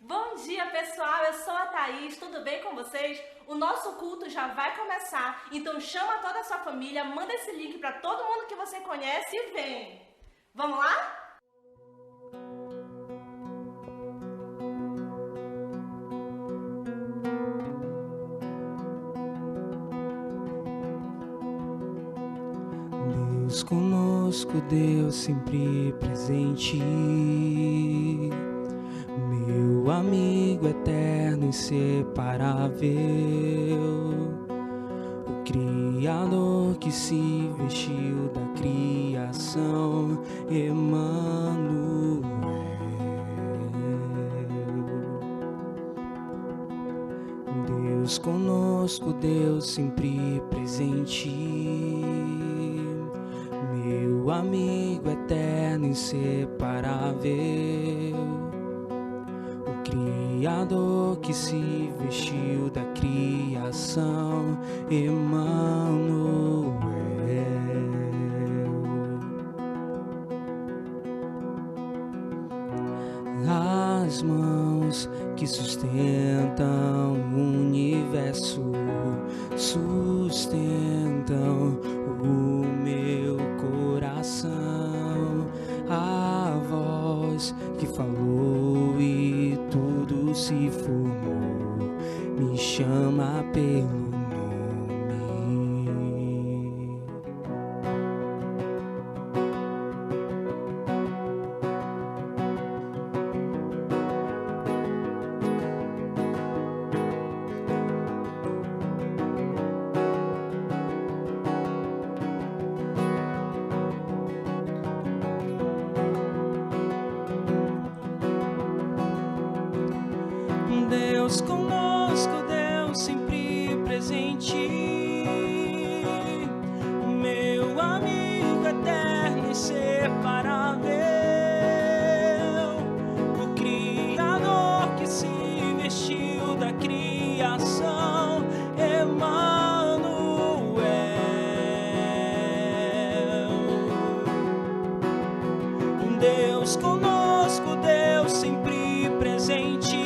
Bom dia, pessoal, eu sou a Thaís, tudo bem com vocês? O nosso culto já vai começar, então chama toda a sua família, manda esse link para todo mundo que você conhece e vem! Vamos lá? Deus conosco, Deus sempre presente, meu amigo eterno, inseparável, o Criador que se vestiu da criação, Emmanuel. Deus conosco, Deus sempre presente, meu amigo eterno, inseparável, o Criador que se vestiu da criação, Emmanuel. As mãos que sustentam o universo sustentam o meu coração. A voz que falou e tudo se formou me chama pelo nome. Deus conosco, Deus sempre presente, meu amigo eterno, inseparável, o Criador que se vestiu da criação, Emmanuel. Deus conosco, Deus sempre presente,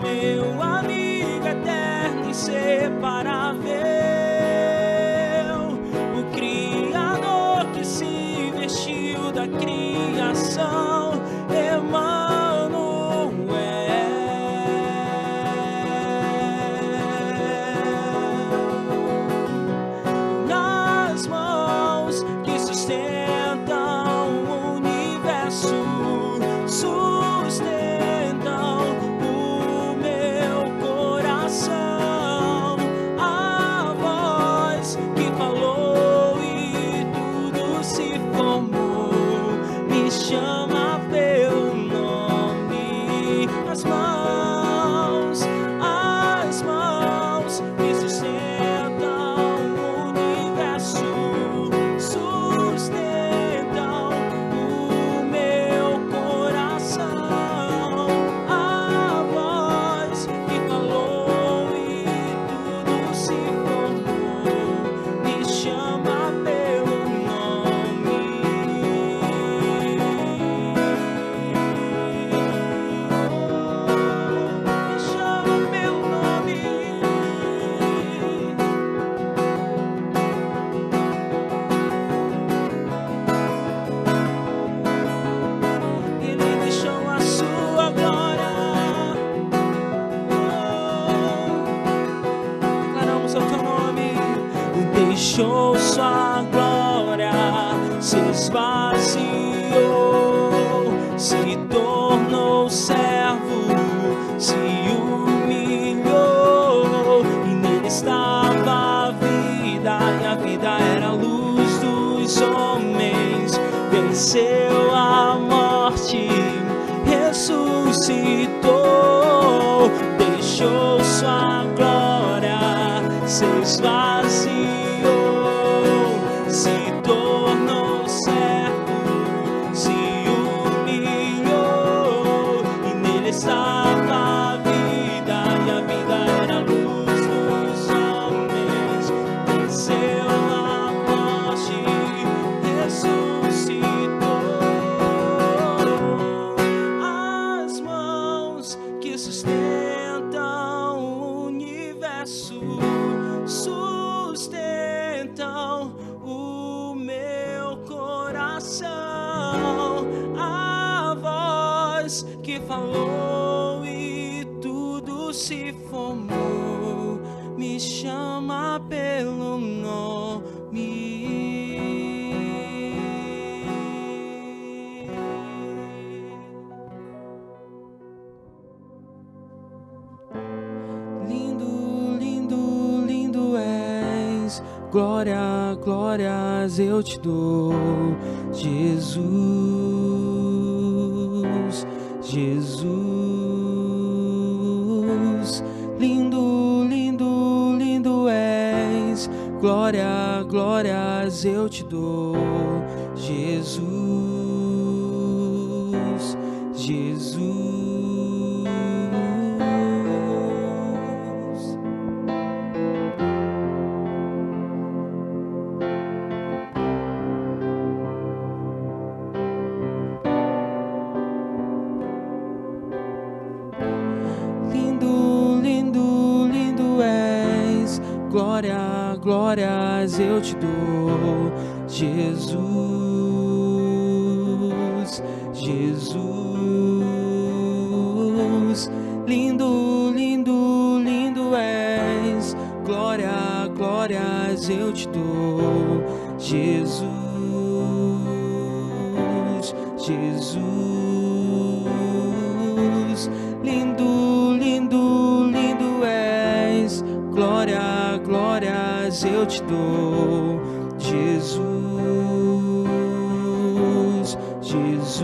meu amigo eterno, inseparável, o Criador que se vestiu da criação, Emmanuel. Nas mãos que sustentam o universo, sustentam o meu coração. A voz que falou e tudo se formou me chama pelo nome. As mãos que sustentam o universo sustentam o meu coração. A voz que falou e tudo se formou me chama pelo nome. Me chama pelo nome. Ele deixou a sua glória. Declaramos o teu nome. Deixou sua glória, se esvaziou, se tornou servo, se humilhou, e nele estava a vida, e a vida era a luz dos homens. Venceu a morte, ressuscitou, deixou sua glória, se esvaziou, se tornou servo, se humilhou, e nele estava a vida, e a vida era a luz dos homens. Venceu a morte, ressuscitou. que falou e tudo se formou, me chama pelo nome. Lindo, lindo, lindo és, glória, glórias eu te dou, Jesus, Jesus. Lindo, lindo, lindo és, glória, glórias eu te dou, Jesus, Jesus. Glória, glórias eu te dou, Jesus, Jesus. Lindo, lindo, lindo és, glória, glórias eu te dou, Jesus, Jesus. Lindo, lindo, lindo és, glória, glórias eu te dou, Jesus, Jesus.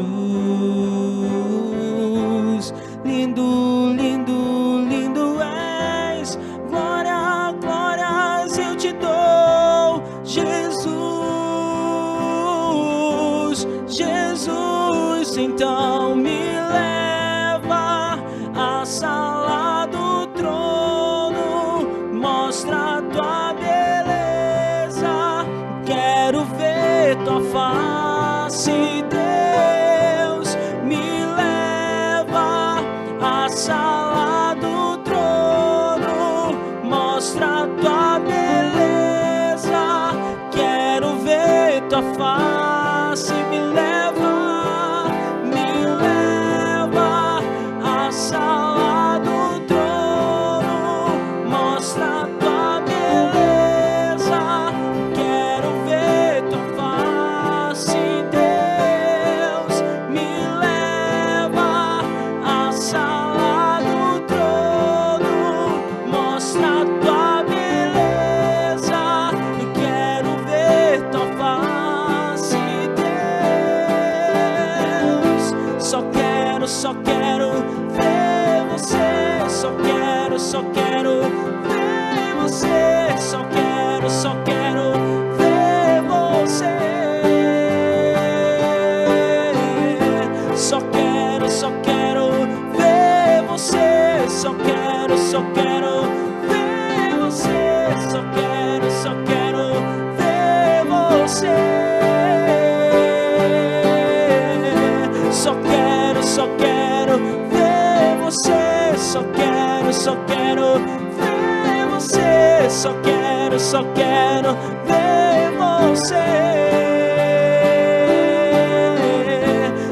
Lindo, lindo, lindo és, glória, glórias eu te dou, Jesus, Jesus. Então me leva à sala do trono, mostra tua beleza, quero ver tua face, Deus. Me leva à sala do trono, mostra tua beleza, quero ver tua face. Me leva à sala do trono, mostra tua beleza, quero ver tua face, Deus. Me leva à sala do trono, mostra tua beleza, quero ver tua face, Deus. Só quero ver você, só quero ver você, só quero ver você. Só quero ver você, só quero ver você, só quero ver você. Só quero ver você, só quero ver você, só quero ver você.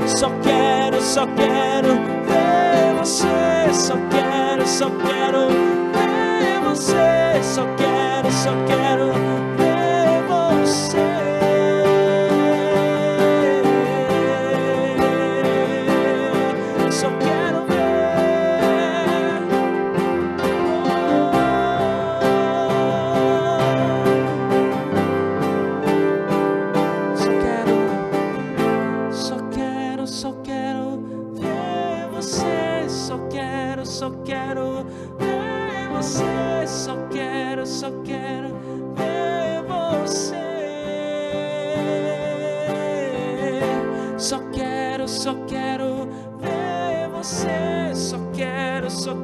Só quero ver você, só quero ver você, só quero ver você. Só quero ver, só quero ver você, só quero ver você, só quero ver você. Só quero ver você, só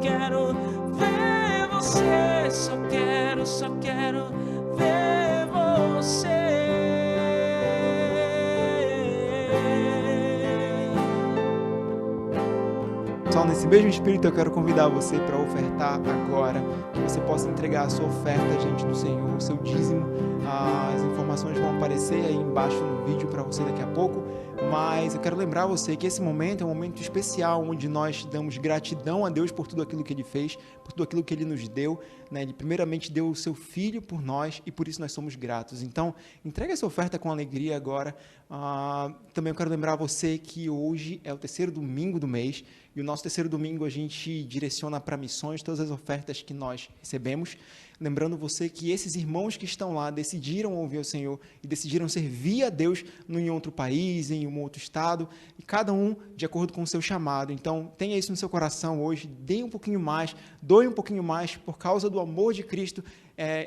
quero ver você, só quero ver você. Pessoal, nesse mesmo espírito eu quero convidar você para ofertar agora, que você possa entregar a sua oferta diante do Senhor, o seu dízimo. As informações vão aparecer aí embaixo no vídeo para você daqui a pouco, mas eu quero lembrar você que esse momento é um momento especial, onde nós damos gratidão a Deus por tudo aquilo que Ele fez, por tudo aquilo que Ele nos deu, né? Ele primeiramente deu o seu Filho por nós e por isso nós somos gratos. Então, entregue essa oferta com alegria agora. Também eu quero lembrar você que hoje é o terceiro domingo do mês, e o nosso terceiro domingo a gente direciona para missões todas as ofertas que nós recebemos. Lembrando você que esses irmãos que estão lá decidiram ouvir o Senhor e decidiram servir a Deus em outro país, em um outro estado, e cada um de acordo com o seu chamado. Então, tenha isso no seu coração hoje, dê um pouquinho mais, doe um pouquinho mais por causa do amor de Cristo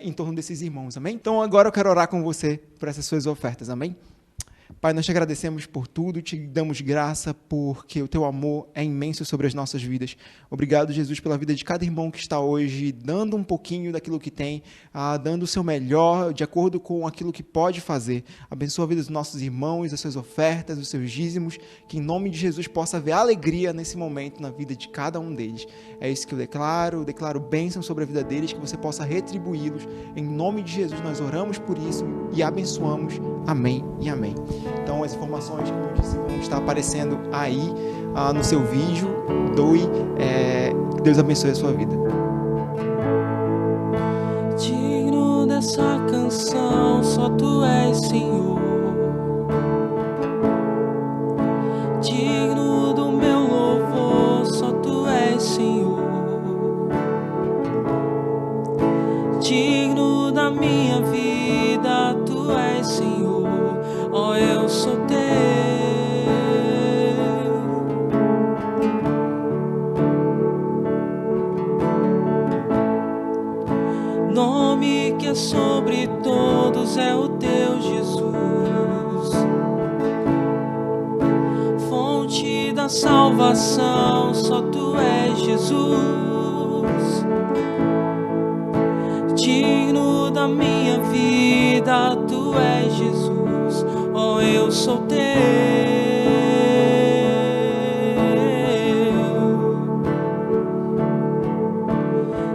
em torno desses irmãos, amém? Então, agora eu quero orar com você por essas suas ofertas, amém? Pai, nós te agradecemos por tudo, te damos graça porque o teu amor é imenso sobre as nossas vidas. Obrigado, Jesus, pela vida de cada irmão que está hoje dando um pouquinho daquilo que tem, dando o seu melhor de acordo com aquilo que pode fazer. Abençoa a vida dos nossos irmãos, as suas ofertas, os seus dízimos, que em nome de Jesus possa haver alegria nesse momento na vida de cada um deles. É isso que eu declaro bênção sobre a vida deles, que você possa retribuí-los. Em nome de Jesus nós oramos por isso e abençoamos. Amém e amém. Então, as informações, como eu disse, vão estar aparecendo aí no seu vídeo. Doe. Que Deus abençoe a sua vida. Digno dessa canção, só Tu és, Senhor. Digno do meu louvor, só Tu és, Senhor. Digno da minha vida, Tu és, Senhor. Oh, eu sou Teu. Nome que é sobre todos é o Teu, Jesus. Fonte da salvação, só Tu és, Jesus. Digno da minha vida, Tu és, Jesus. Oh, eu sou Teu.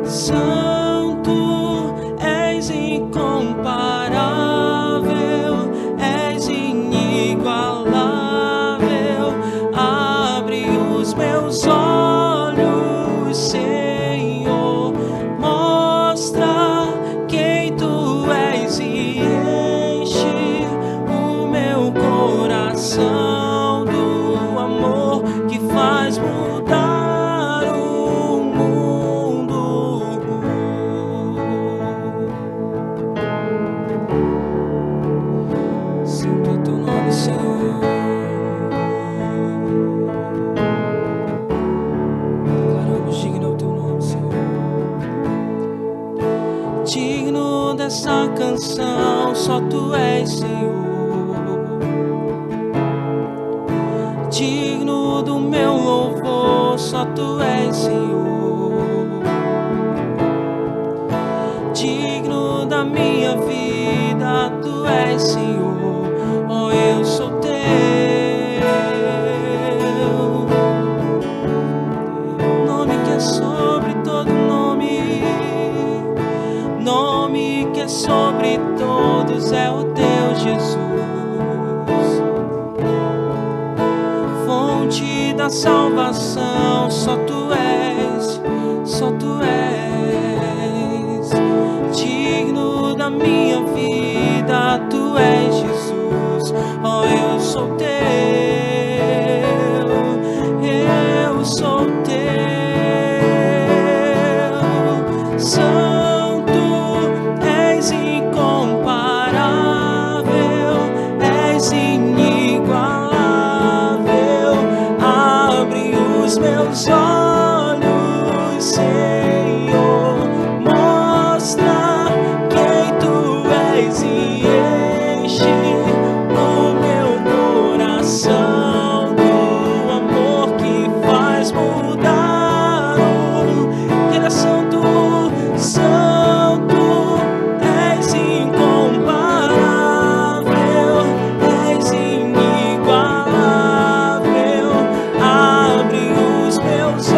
Santo, és incomparável, és inigualável. Abre os meus olhos, Senhor, mostra quem Tu és e enche o meu coração do amor que faz mudar o mundo. Santo é Teu nome, Senhor. Declaramos digno é o Teu nome, Senhor. Digno dessa canção, só Tu és, Senhor. Digno do meu louvor, só Tu és, Senhor. Digno da minha vida, Tu és, Senhor. Oh, eu sou Teu. Nome que é sobre todo nome, nome que é sobre todos é o Teu, Jesus. Fonte da salvação, só Tu és, só Tu és. Digno da minha vida, Tu és, Jesus. Oh, eu sou Teu, eu sou Teu. Santo, és incomparável, és inigualável. Abre os meus olhos, Senhor, mostra quem Tu és e enche o meu coração do amor que faz mudar o mundo. Ele é santo, santo, és incomparável, és inigualável. Abre os meus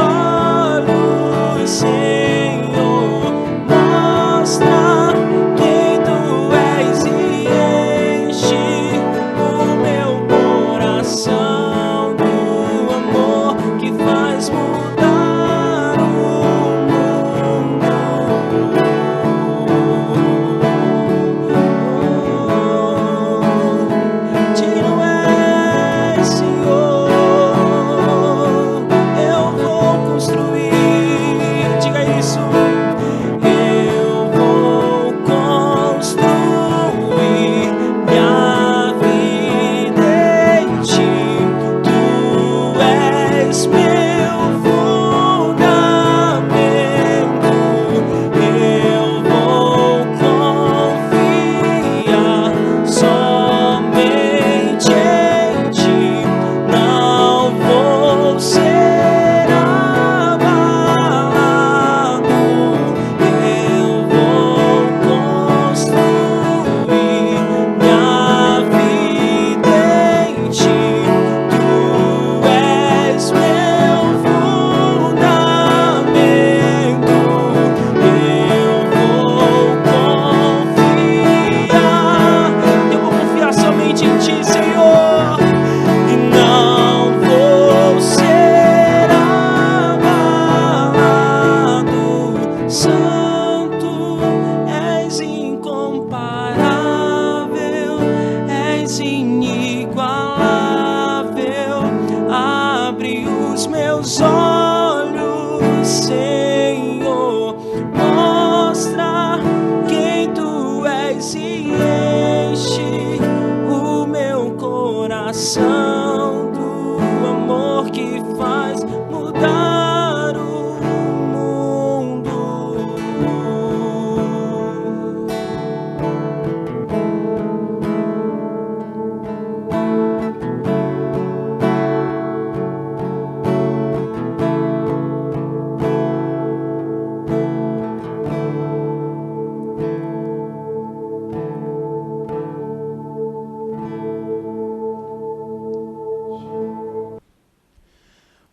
meus olhos, Senhor, mostra quem Tu és e enche o meu coração do amor que faz mudar o mundo.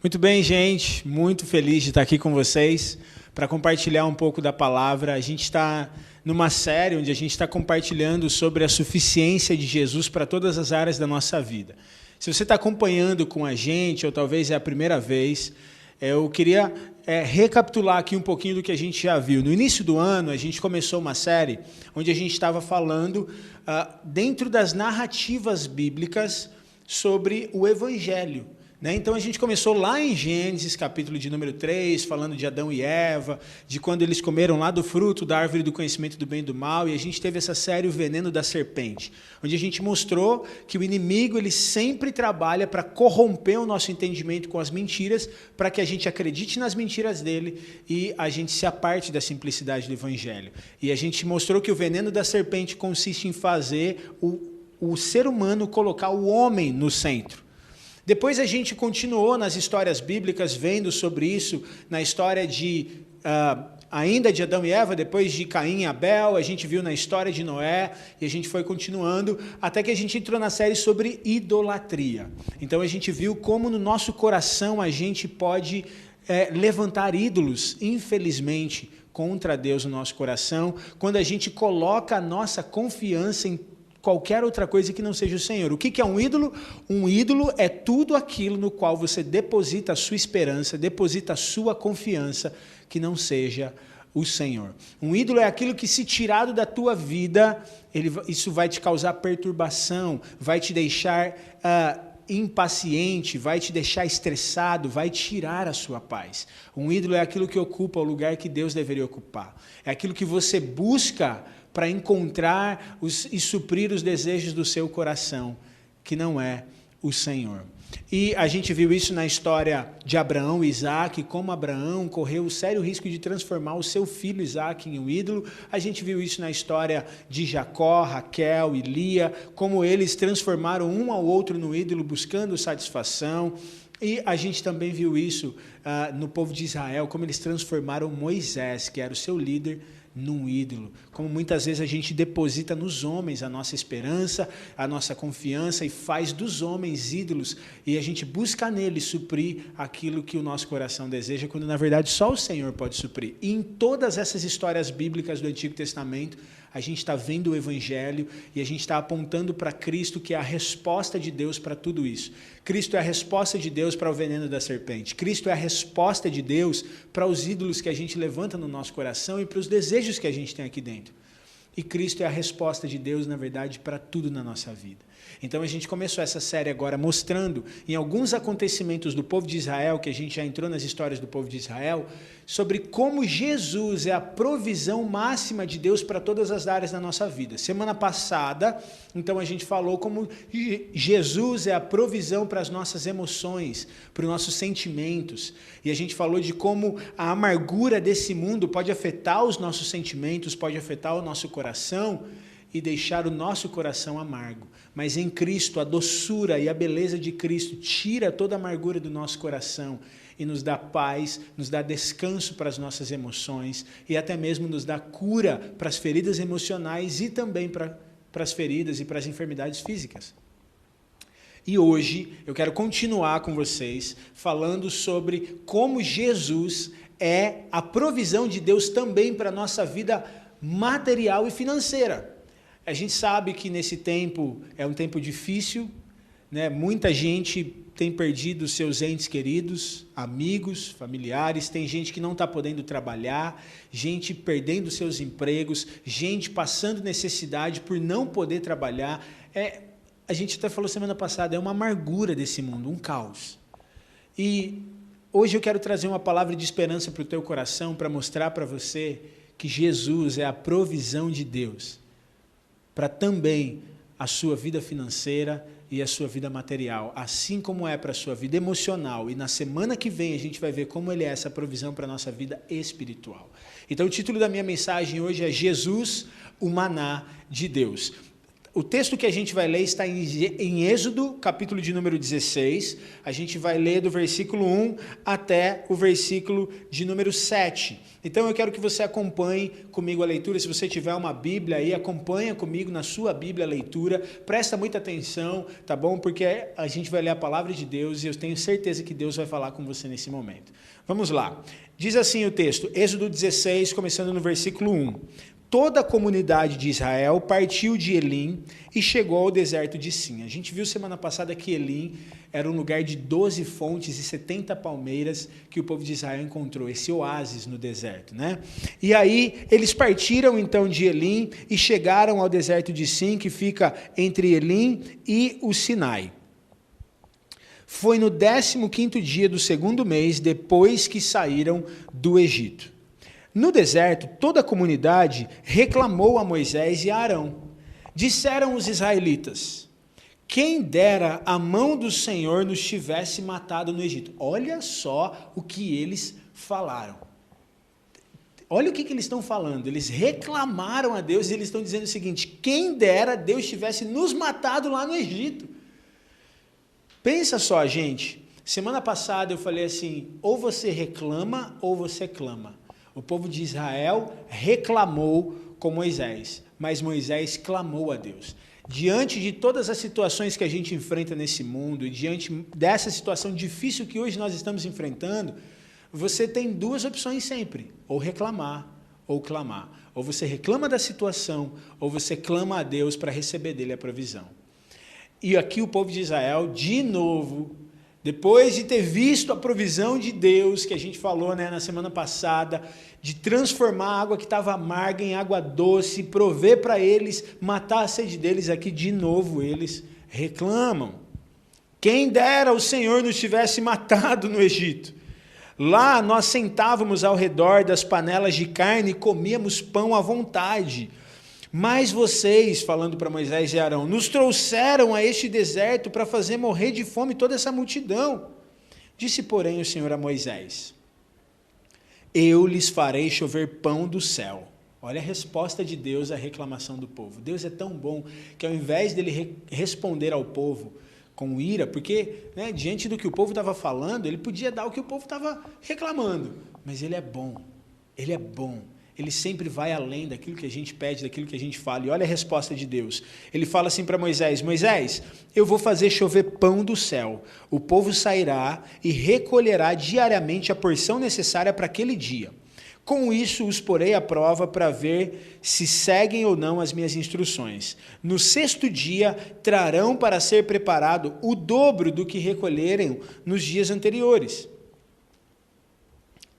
Muito bem, gente. Muito feliz de estar aqui com vocês para compartilhar um pouco da palavra. A gente está numa série onde a gente está compartilhando sobre a suficiência de Jesus para todas as áreas da nossa vida. Se você está acompanhando com a gente, ou talvez é a primeira vez, eu queria recapitular aqui um pouquinho do que a gente já viu. No início do ano, a gente começou uma série onde a gente estava falando dentro das narrativas bíblicas sobre o Evangelho. Então, a gente começou lá em Gênesis, capítulo de número 3, falando de Adão e Eva, de quando eles comeram lá do fruto da árvore do conhecimento do bem e do mal, e a gente teve essa série, O Veneno da Serpente, onde a gente mostrou que o inimigo ele sempre trabalha para corromper o nosso entendimento com as mentiras, para que a gente acredite nas mentiras dele e a gente se aparte da simplicidade do Evangelho. E a gente mostrou que o veneno da serpente consiste em fazer o ser humano colocar o homem no centro. Depois a gente continuou nas histórias bíblicas vendo sobre isso, na história ainda de Adão e Eva, depois de Caim e Abel, a gente viu na história de Noé, e a gente foi continuando, até que a gente entrou na série sobre idolatria. Então a gente viu como no nosso coração a gente pode levantar ídolos, infelizmente, contra Deus no nosso coração, quando a gente coloca a nossa confiança em qualquer outra coisa que não seja o Senhor. O que é um ídolo? Um ídolo é tudo aquilo no qual você deposita a sua esperança, deposita a sua confiança, que não seja o Senhor. Um ídolo é aquilo que, se tirado da tua vida, isso vai te causar perturbação, vai te deixar impaciente, vai te deixar estressado, vai tirar a sua paz. Um ídolo é aquilo que ocupa o lugar que Deus deveria ocupar. É aquilo que você busca para encontrar e suprir os desejos do seu coração, que não é o Senhor. E a gente viu isso na história de Abraão e Isaac, como Abraão correu o sério risco de transformar o seu filho Isaac em um ídolo. A gente viu isso na história de Jacó, Raquel e Lia, como eles transformaram um ao outro no ídolo, buscando satisfação. E a gente também viu isso no povo de Israel, como eles transformaram Moisés, que era o seu líder, num ídolo. Como muitas vezes a gente deposita nos homens a nossa esperança, a nossa confiança e faz dos homens ídolos, e a gente busca neles suprir aquilo que o nosso coração deseja, quando na verdade só o Senhor pode suprir. E em todas essas histórias bíblicas do Antigo Testamento, a gente está vendo o Evangelho e a gente está apontando para Cristo, que é a resposta de Deus para tudo isso. Cristo é a resposta de Deus para o veneno da serpente. Cristo é a resposta de Deus para os ídolos que a gente levanta no nosso coração e para os desejos que a gente tem aqui dentro. E Cristo é a resposta de Deus, na verdade, para tudo na nossa vida. Então a gente começou essa série agora mostrando em alguns acontecimentos do povo de Israel, que a gente já entrou nas histórias do povo de Israel, sobre como Jesus é a provisão máxima de Deus para todas as áreas da nossa vida. Semana passada, então, a gente falou como Jesus é a provisão para as nossas emoções, para os nossos sentimentos. E a gente falou de como a amargura desse mundo pode afetar os nossos sentimentos, pode afetar o nosso coração e deixar o nosso coração amargo. Mas em Cristo, a doçura e a beleza de Cristo tira toda a amargura do nosso coração e nos dá paz, nos dá descanso para as nossas emoções e até mesmo nos dá cura para as feridas emocionais e também para as feridas e para as enfermidades físicas. E hoje eu quero continuar com vocês falando sobre como Jesus é a provisão de Deus também para a nossa vida material e financeira. A gente sabe que nesse tempo é um tempo difícil, né? Muita gente tem perdido seus entes queridos, amigos, familiares, tem gente que não está podendo trabalhar, gente perdendo seus empregos, gente passando necessidade por não poder trabalhar. A gente até falou semana passada, é uma amargura desse mundo, um caos. E Hoje eu quero trazer uma palavra de esperança para o teu coração, para mostrar para você que Jesus é a provisão de Deus para também a sua vida financeira e a sua vida material, assim como é para a sua vida emocional. E na semana que vem a gente vai ver como Ele é essa provisão para a nossa vida espiritual. Então o título da minha mensagem hoje é Jesus, o maná de Deus. O texto que a gente vai ler está em Êxodo, capítulo de número 16. A gente vai ler do versículo 1 até o versículo de número 7. Então eu quero que você acompanhe comigo a leitura. Se você tiver uma Bíblia aí, acompanha comigo na sua Bíblia a leitura. Presta muita atenção, tá bom? Porque a gente vai ler a palavra de Deus e eu tenho certeza que Deus vai falar com você nesse momento. Vamos lá. Diz assim o texto, Êxodo 16, começando no versículo 1. Toda a comunidade de Israel partiu de Elim e chegou ao deserto de Sim. A gente viu semana passada que Elim era um lugar de 12 fontes e 70 palmeiras que o povo de Israel encontrou, esse oásis no deserto, né? E aí eles partiram então de Elim e chegaram ao deserto de Sim, que fica entre Elim e o Sinai. Foi no 15º dia do segundo mês, depois que saíram do Egito. No deserto, toda a comunidade reclamou a Moisés e a Arão. Disseram os israelitas, quem dera a mão do Senhor nos tivesse matado no Egito. Olha só o que eles falaram. Olha o que eles estão falando. Eles reclamaram a Deus e eles estão dizendo o seguinte, quem dera Deus tivesse nos matado lá no Egito. Pensa só, gente. Semana passada eu falei assim, ou você reclama ou você clama. O povo de Israel reclamou com Moisés, mas Moisés clamou a Deus. Diante de todas as situações que a gente enfrenta nesse mundo, e diante dessa situação difícil que hoje nós estamos enfrentando, você tem duas opções sempre, ou reclamar ou clamar. Ou você reclama da situação, ou você clama a Deus para receber dele a provisão. E aqui o povo de Israel, de novo, depois de ter visto a provisão de Deus, que a gente falou, né, na semana passada, de transformar a água que estava amarga em água doce, prover para eles, matar a sede deles, aqui de novo eles reclamam. Quem dera o Senhor nos tivesse matado no Egito. Lá nós sentávamos ao redor das panelas de carne e comíamos pão à vontade. Mas vocês, falando para Moisés e Arão, nos trouxeram a este deserto para fazer morrer de fome toda essa multidão. Disse, porém, o Senhor a Moisés, eu lhes farei chover pão do céu. Olha a resposta de Deus à reclamação do povo. Deus é tão bom que ao invés dele responder ao povo com ira, porque né, diante do que o povo estava falando, ele podia dar o que o povo estava reclamando. Mas ele é bom, ele é bom. Ele sempre vai além daquilo que a gente pede, daquilo que a gente fala. E olha a resposta de Deus. Ele fala assim para Moisés, Moisés, eu vou fazer chover pão do céu. O povo sairá e recolherá diariamente a porção necessária para aquele dia. Com isso, os porei à prova para ver se seguem ou não as minhas instruções. No 6º dia, trarão para ser preparado o dobro do que recolherem nos dias anteriores.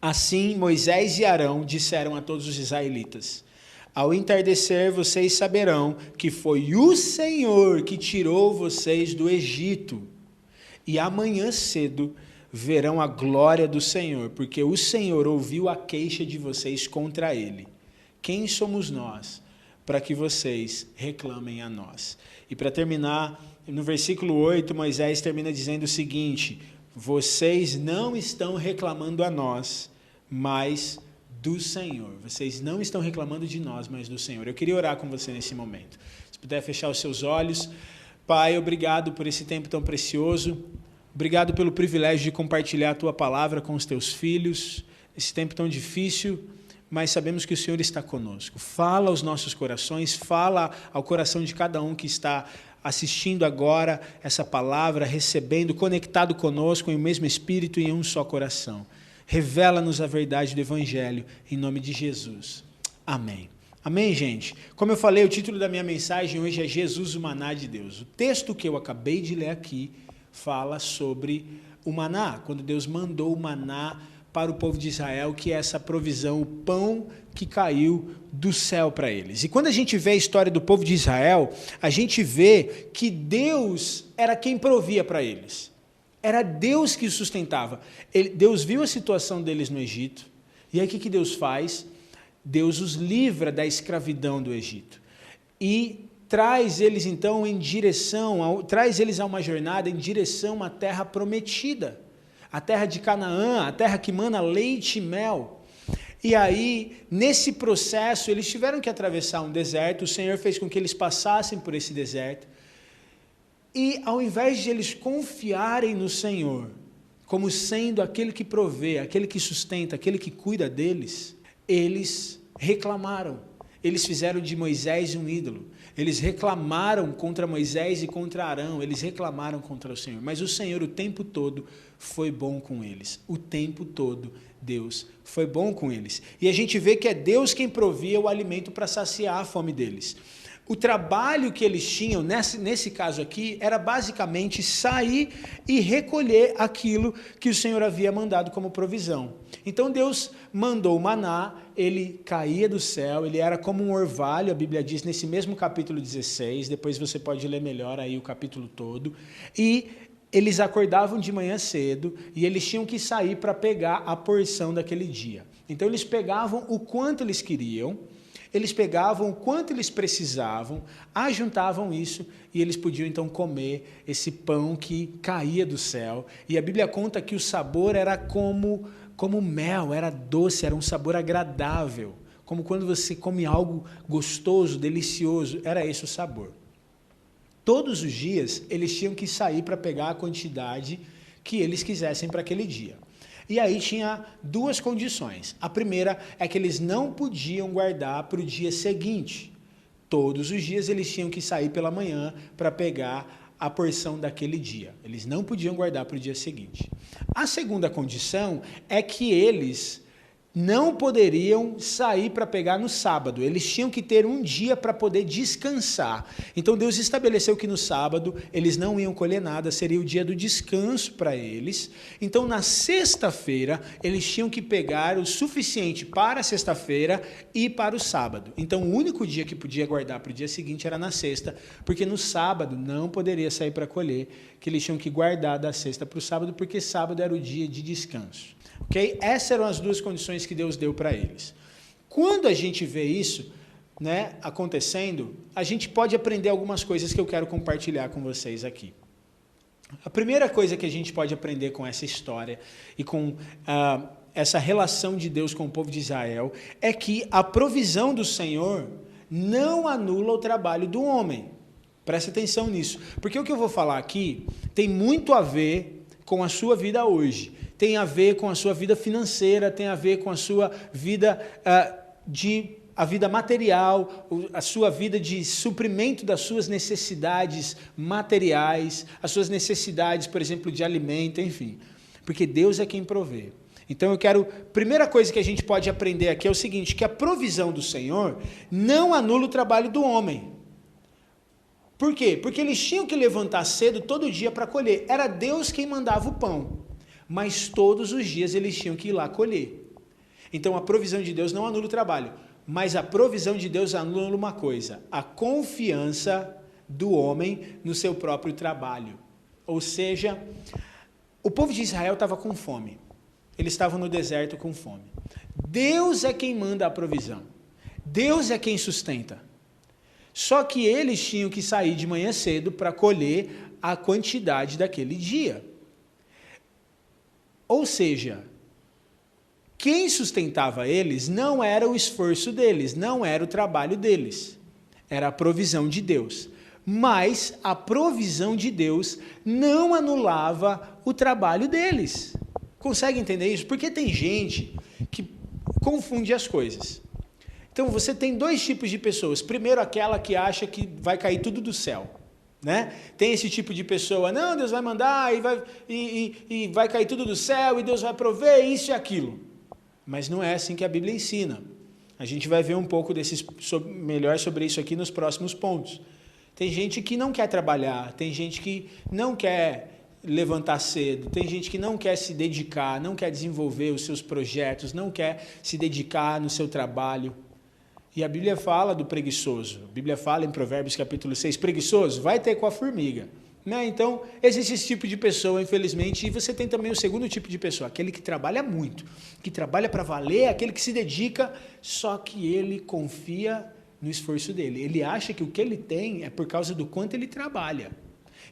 Assim, Moisés e Arão disseram a todos os israelitas, ao entardecer vocês saberão que foi o Senhor que tirou vocês do Egito. E amanhã cedo verão a glória do Senhor, porque o Senhor ouviu a queixa de vocês contra ele. Quem somos nós para que vocês reclamem a nós? E para terminar, no versículo 8, Moisés termina dizendo o seguinte, vocês não estão reclamando a nós, mas do Senhor. Vocês não estão reclamando de nós, mas do Senhor. Eu queria orar com você nesse momento. Se puder fechar os seus olhos. Pai, obrigado por esse tempo tão precioso. Obrigado pelo privilégio de compartilhar a Tua palavra com os Teus filhos. Esse tempo tão difícil, mas sabemos que o Senhor está conosco. Fala aos nossos corações, fala ao coração de cada um que está assistindo agora essa palavra, recebendo, conectado conosco em o mesmo Espírito e em um só coração. Revela-nos a verdade do Evangelho, em nome de Jesus. Amém. Amém, gente? Como eu falei, o título da minha mensagem hoje é Jesus, o maná de Deus. O texto que eu acabei de ler aqui fala sobre o maná, quando Deus mandou o maná para o povo de Israel, que é essa provisão, o pão que caiu do céu para eles. E quando a gente vê a história do povo de Israel, a gente vê que Deus era quem provia para eles. Era Deus que os sustentava. Deus viu a situação deles no Egito, e aí o que Deus faz? Deus os livra da escravidão do Egito. E traz eles então traz eles a uma jornada em direção à terra prometida, a terra de Canaã, a terra que mana leite e mel. E aí, nesse processo, eles tiveram que atravessar um deserto, o Senhor fez com que eles passassem por esse deserto, e ao invés de eles confiarem no Senhor, como sendo aquele que provê, aquele que sustenta, aquele que cuida deles, eles reclamaram. Eles fizeram de Moisés um ídolo. Eles reclamaram contra Moisés e contra Arão. Eles reclamaram contra o Senhor. Mas o Senhor o tempo todo foi bom com eles. O tempo todo Deus foi bom com eles. E a gente vê que é Deus quem provia o alimento para saciar a fome deles. O trabalho que eles tinham, nesse caso aqui, era basicamente sair e recolher aquilo que o Senhor havia mandado como provisão. Então Deus mandou o maná, ele caía do céu, ele era como um orvalho, a Bíblia diz nesse mesmo capítulo 16, depois você pode ler melhor aí o capítulo todo, e eles acordavam de manhã cedo e eles tinham que sair para pegar a porção daquele dia. Então eles pegavam o quanto eles queriam, eles pegavam o quanto eles precisavam, ajuntavam isso e eles podiam então comer esse pão que caía do céu. E a Bíblia conta que o sabor era como mel, era doce, era um sabor agradável, como quando você come algo gostoso, delicioso, era esse o sabor. Todos os dias eles tinham que sair para pegar a quantidade que eles quisessem para aquele dia. E aí tinha duas condições. A primeira é que eles não podiam guardar para o dia seguinte. Todos os dias eles tinham que sair pela manhã para pegar a porção daquele dia. Eles não podiam guardar para o dia seguinte. A segunda condição é que eles não poderiam sair para pegar no sábado. Eles tinham que ter um dia para poder descansar. Então Deus estabeleceu que no sábado eles não iam colher nada, seria o dia do descanso para eles. Então na sexta-feira eles tinham que pegar o suficiente para a sexta-feira e para o sábado. Então o único dia que podia guardar para o dia seguinte era na sexta, porque no sábado não poderia sair para colher, que eles tinham que guardar da sexta para o sábado, porque sábado era o dia de descanso. Okay? Essas eram as duas condições que Deus deu para eles. Quando a gente vê isso, né, acontecendo, a gente pode aprender algumas coisas que eu quero compartilhar com vocês aqui. A primeira coisa que a gente pode aprender com essa história e com essa relação de Deus com o povo de Israel é que a provisão do Senhor não anula o trabalho do homem. Presta atenção nisso, porque o que eu vou falar aqui tem muito a ver com a sua vida hoje. Tem a ver com a sua vida financeira, tem a ver com a sua vida a vida material, a sua vida de suprimento das suas necessidades materiais, as suas necessidades, por exemplo, de alimento, enfim. Porque Deus é quem provê. Então primeira coisa que a gente pode aprender aqui é o seguinte, que a provisão do Senhor não anula o trabalho do homem. Por quê? Porque eles tinham que levantar cedo todo dia para colher. Era Deus quem mandava o pão. Mas todos os dias eles tinham que ir lá colher. Então a provisão de Deus não anula o trabalho, mas a provisão de Deus anula uma coisa, a confiança do homem no seu próprio trabalho. Ou seja, o povo de Israel estava com fome, eles estavam no deserto com fome. Deus é quem manda a provisão, Deus é quem sustenta. Só que eles tinham que sair de manhã cedo para colher a quantidade daquele dia. Ou seja, quem sustentava eles não era o esforço deles, não era o trabalho deles, era a provisão de Deus. Mas a provisão de Deus não anulava o trabalho deles. Consegue entender isso? Porque tem gente que confunde as coisas. Então você tem dois tipos de pessoas. Primeiro, aquela que acha que vai cair tudo do céu. Né? Tem esse tipo de pessoa, não, Deus vai mandar e vai cair tudo do céu e Deus vai prover isso e aquilo. Mas não é assim que a Bíblia ensina. A gente vai ver um pouco melhor sobre isso aqui nos próximos pontos. Tem gente que não quer trabalhar, tem gente que não quer levantar cedo, tem gente que não quer se dedicar, não quer desenvolver os seus projetos, não quer se dedicar no seu trabalho. E a Bíblia fala do preguiçoso. A Bíblia fala em Provérbios capítulo 6, preguiçoso, vai ter com a formiga. Né? Então, existe esse tipo de pessoa, infelizmente, e você tem também o segundo tipo de pessoa, aquele que trabalha muito, que trabalha para valer, aquele que se dedica, só que ele confia no esforço dele. Ele acha que o que ele tem é por causa do quanto ele trabalha.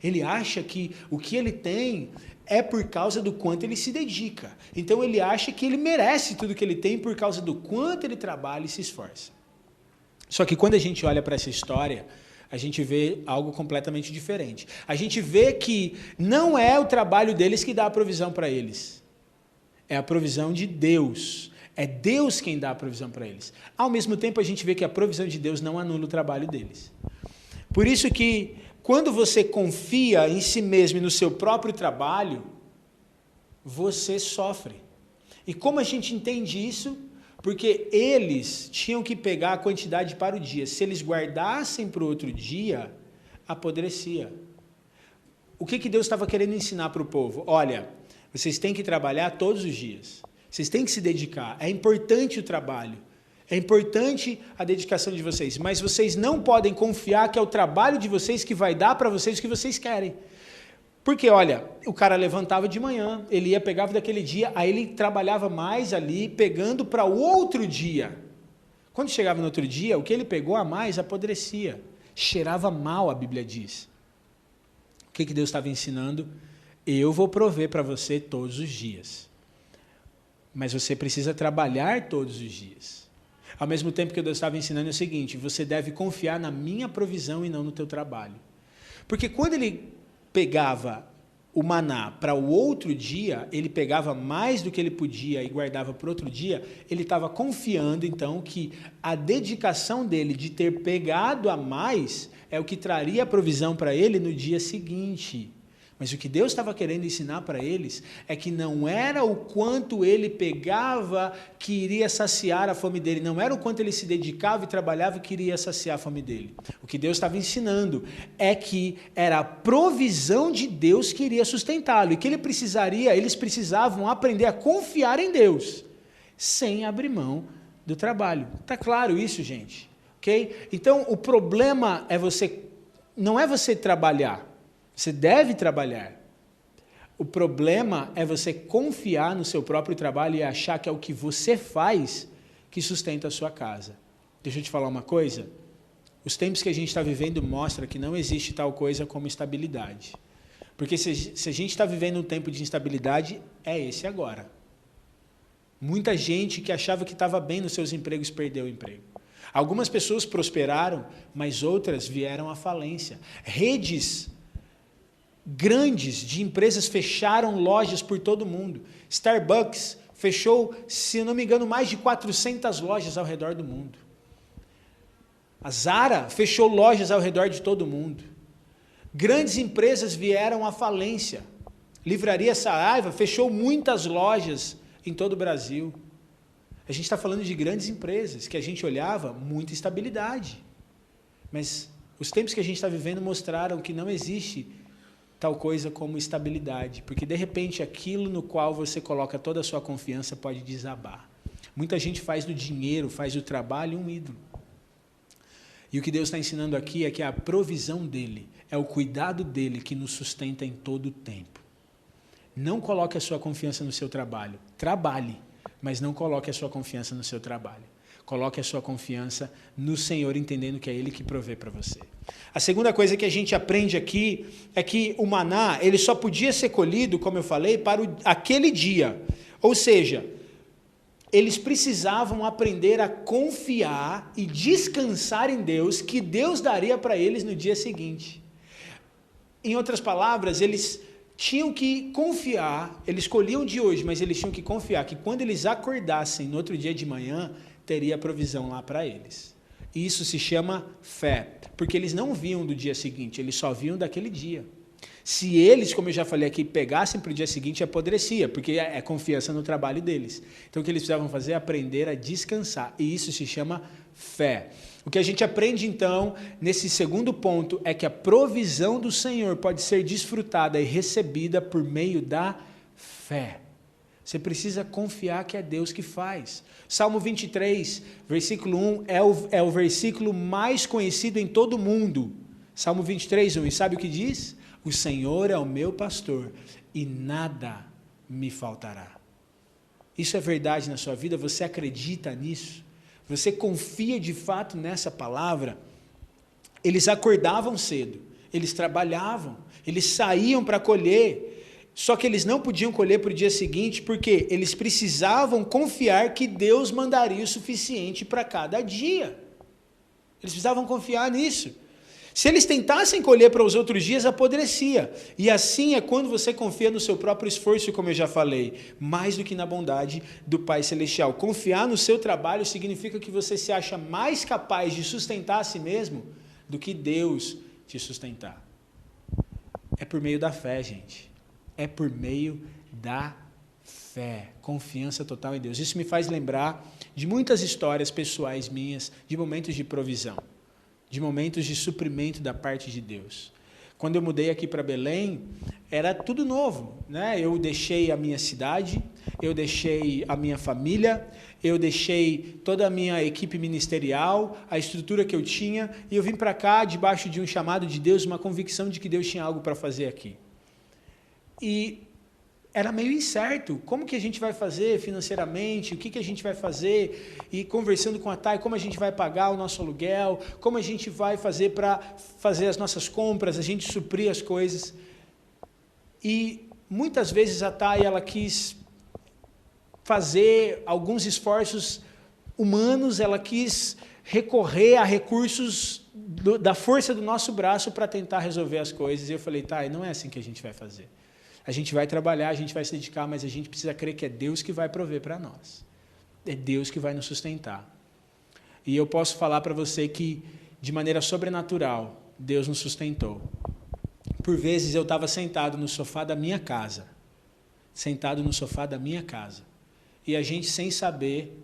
Ele acha que o que ele tem é por causa do quanto ele se dedica. Então, ele acha que ele merece tudo que ele tem por causa do quanto ele trabalha e se esforça. Só que quando a gente olha para essa história, a gente vê algo completamente diferente. A gente vê que não é o trabalho deles que dá a provisão para eles. É a provisão de Deus. É Deus quem dá a provisão para eles. Ao mesmo tempo, a gente vê que a provisão de Deus não anula o trabalho deles. Por isso que, quando você confia em si mesmo e no seu próprio trabalho, você sofre. E como a gente entende isso? Porque eles tinham que pegar a quantidade para o dia. Se eles guardassem para o outro dia, apodrecia. O que Deus estava querendo ensinar para o povo? Olha, vocês têm que trabalhar todos os dias. Vocês têm que se dedicar. É importante o trabalho. É importante a dedicação de vocês. Mas vocês não podem confiar que é o trabalho de vocês que vai dar para vocês o que vocês querem. Porque, olha, o cara levantava de manhã, ele ia, pegava daquele dia, aí ele trabalhava mais ali, pegando para o outro dia. Quando chegava no outro dia, o que ele pegou a mais apodrecia. Cheirava mal, a Bíblia diz. O que Deus estava ensinando? Eu vou prover para você todos os dias. Mas você precisa trabalhar todos os dias. Ao mesmo tempo que Deus estava ensinando é o seguinte, você deve confiar na minha provisão e não no teu trabalho. Porque quando ele pegava o maná para o outro dia, ele pegava mais do que ele podia e guardava para o outro dia, ele estava confiando, então, que a dedicação dele de ter pegado a mais é o que traria a provisão para ele no dia seguinte. Mas o que Deus estava querendo ensinar para eles é que não era o quanto ele pegava que iria saciar a fome dele, não era o quanto ele se dedicava e trabalhava que iria saciar a fome dele. O que Deus estava ensinando é que era a provisão de Deus que iria sustentá-lo e que eles precisavam aprender a confiar em Deus, sem abrir mão do trabalho. Está claro isso, gente? Okay? Então, o problema não é você trabalhar. Você deve trabalhar. O problema é você confiar no seu próprio trabalho e achar que é o que você faz que sustenta a sua casa. Deixa eu te falar uma coisa. Os tempos que a gente está vivendo mostram que não existe tal coisa como estabilidade. Porque se a gente está vivendo um tempo de instabilidade, é esse agora. Muita gente que achava que estava bem nos seus empregos perdeu o emprego. Algumas pessoas prosperaram, mas outras vieram à falência. Redes grandes de empresas fecharam lojas por todo o mundo. Starbucks fechou, se não me engano, mais de 400 lojas ao redor do mundo. A Zara fechou lojas ao redor de todo o mundo. Grandes empresas vieram à falência. Livraria Saraiva fechou muitas lojas em todo o Brasil. A gente está falando de grandes empresas que a gente olhava muita estabilidade. Mas os tempos que a gente está vivendo mostraram que não existe tal coisa como estabilidade, porque de repente aquilo no qual você coloca toda a sua confiança pode desabar. Muita gente faz do dinheiro, faz do trabalho um ídolo. E o que Deus está ensinando aqui é que a provisão dele, é o cuidado dele que nos sustenta em todo o tempo. Não coloque a sua confiança no seu trabalho. Trabalhe, mas não coloque a sua confiança no seu trabalho. Coloque a sua confiança no Senhor, entendendo que é Ele que provê para você. A segunda coisa que a gente aprende aqui é que o maná, ele só podia ser colhido, como eu falei, para aquele dia. Ou seja, eles precisavam aprender a confiar e descansar em Deus, que Deus daria para eles no dia seguinte. Em outras palavras, eles tinham que confiar, eles escolhiam de hoje, mas eles tinham que confiar que quando eles acordassem no outro dia de manhã, teria provisão lá para eles. E isso se chama fé, porque eles não viam do dia seguinte, eles só viam daquele dia. Se eles, como eu já falei aqui, pegassem para o dia seguinte, apodrecia, porque é confiança no trabalho deles. Então o que eles precisavam fazer é aprender a descansar, e isso se chama fé. O que a gente aprende então, nesse segundo ponto, é que a provisão do Senhor pode ser desfrutada e recebida por meio da fé. Você precisa confiar que é Deus que faz. Salmo 23, versículo 1, é o versículo mais conhecido em todo o mundo. Salmo 23, 1, e sabe o que diz? O Senhor é o meu pastor e nada me faltará. Isso é verdade na sua vida? Você acredita nisso? Você confia de fato nessa palavra? Eles acordavam cedo, eles trabalhavam, eles saíam para colher, só que eles não podiam colher para o dia seguinte, porque eles precisavam confiar que Deus mandaria o suficiente para cada dia. Eles precisavam confiar nisso. Se eles tentassem colher para os outros dias, apodrecia. E assim é quando você confia no seu próprio esforço, como eu já falei, mais do que na bondade do Pai Celestial. Confiar no seu trabalho significa que você se acha mais capaz de sustentar a si mesmo do que Deus te sustentar. É por meio da fé, gente. É por meio da fé. Confiança total em Deus. Isso me faz lembrar de muitas histórias pessoais minhas, de momentos de provisão, de momentos de suprimento da parte de Deus. Quando eu mudei aqui para Belém, era tudo novo, né? Eu deixei a minha cidade, eu deixei a minha família, eu deixei toda a minha equipe ministerial, a estrutura que eu tinha, e eu vim para cá debaixo de um chamado de Deus, uma convicção de que Deus tinha algo para fazer aqui. E era meio incerto, como que a gente vai fazer financeiramente, o que a gente vai fazer, e conversando com a Thay, como a gente vai pagar o nosso aluguel, como a gente vai fazer para fazer as nossas compras, a gente suprir as coisas. E muitas vezes a Thay, ela quis fazer alguns esforços humanos, ela quis recorrer a recursos da força do nosso braço para tentar resolver as coisas, e eu falei, Thay, não é assim que a gente vai fazer. A gente vai trabalhar, a gente vai se dedicar, mas a gente precisa crer que é Deus que vai prover para nós. É Deus que vai nos sustentar. E eu posso falar para você que, de maneira sobrenatural, Deus nos sustentou. Por vezes eu estava sentado no sofá da minha casa. E a gente, sem saber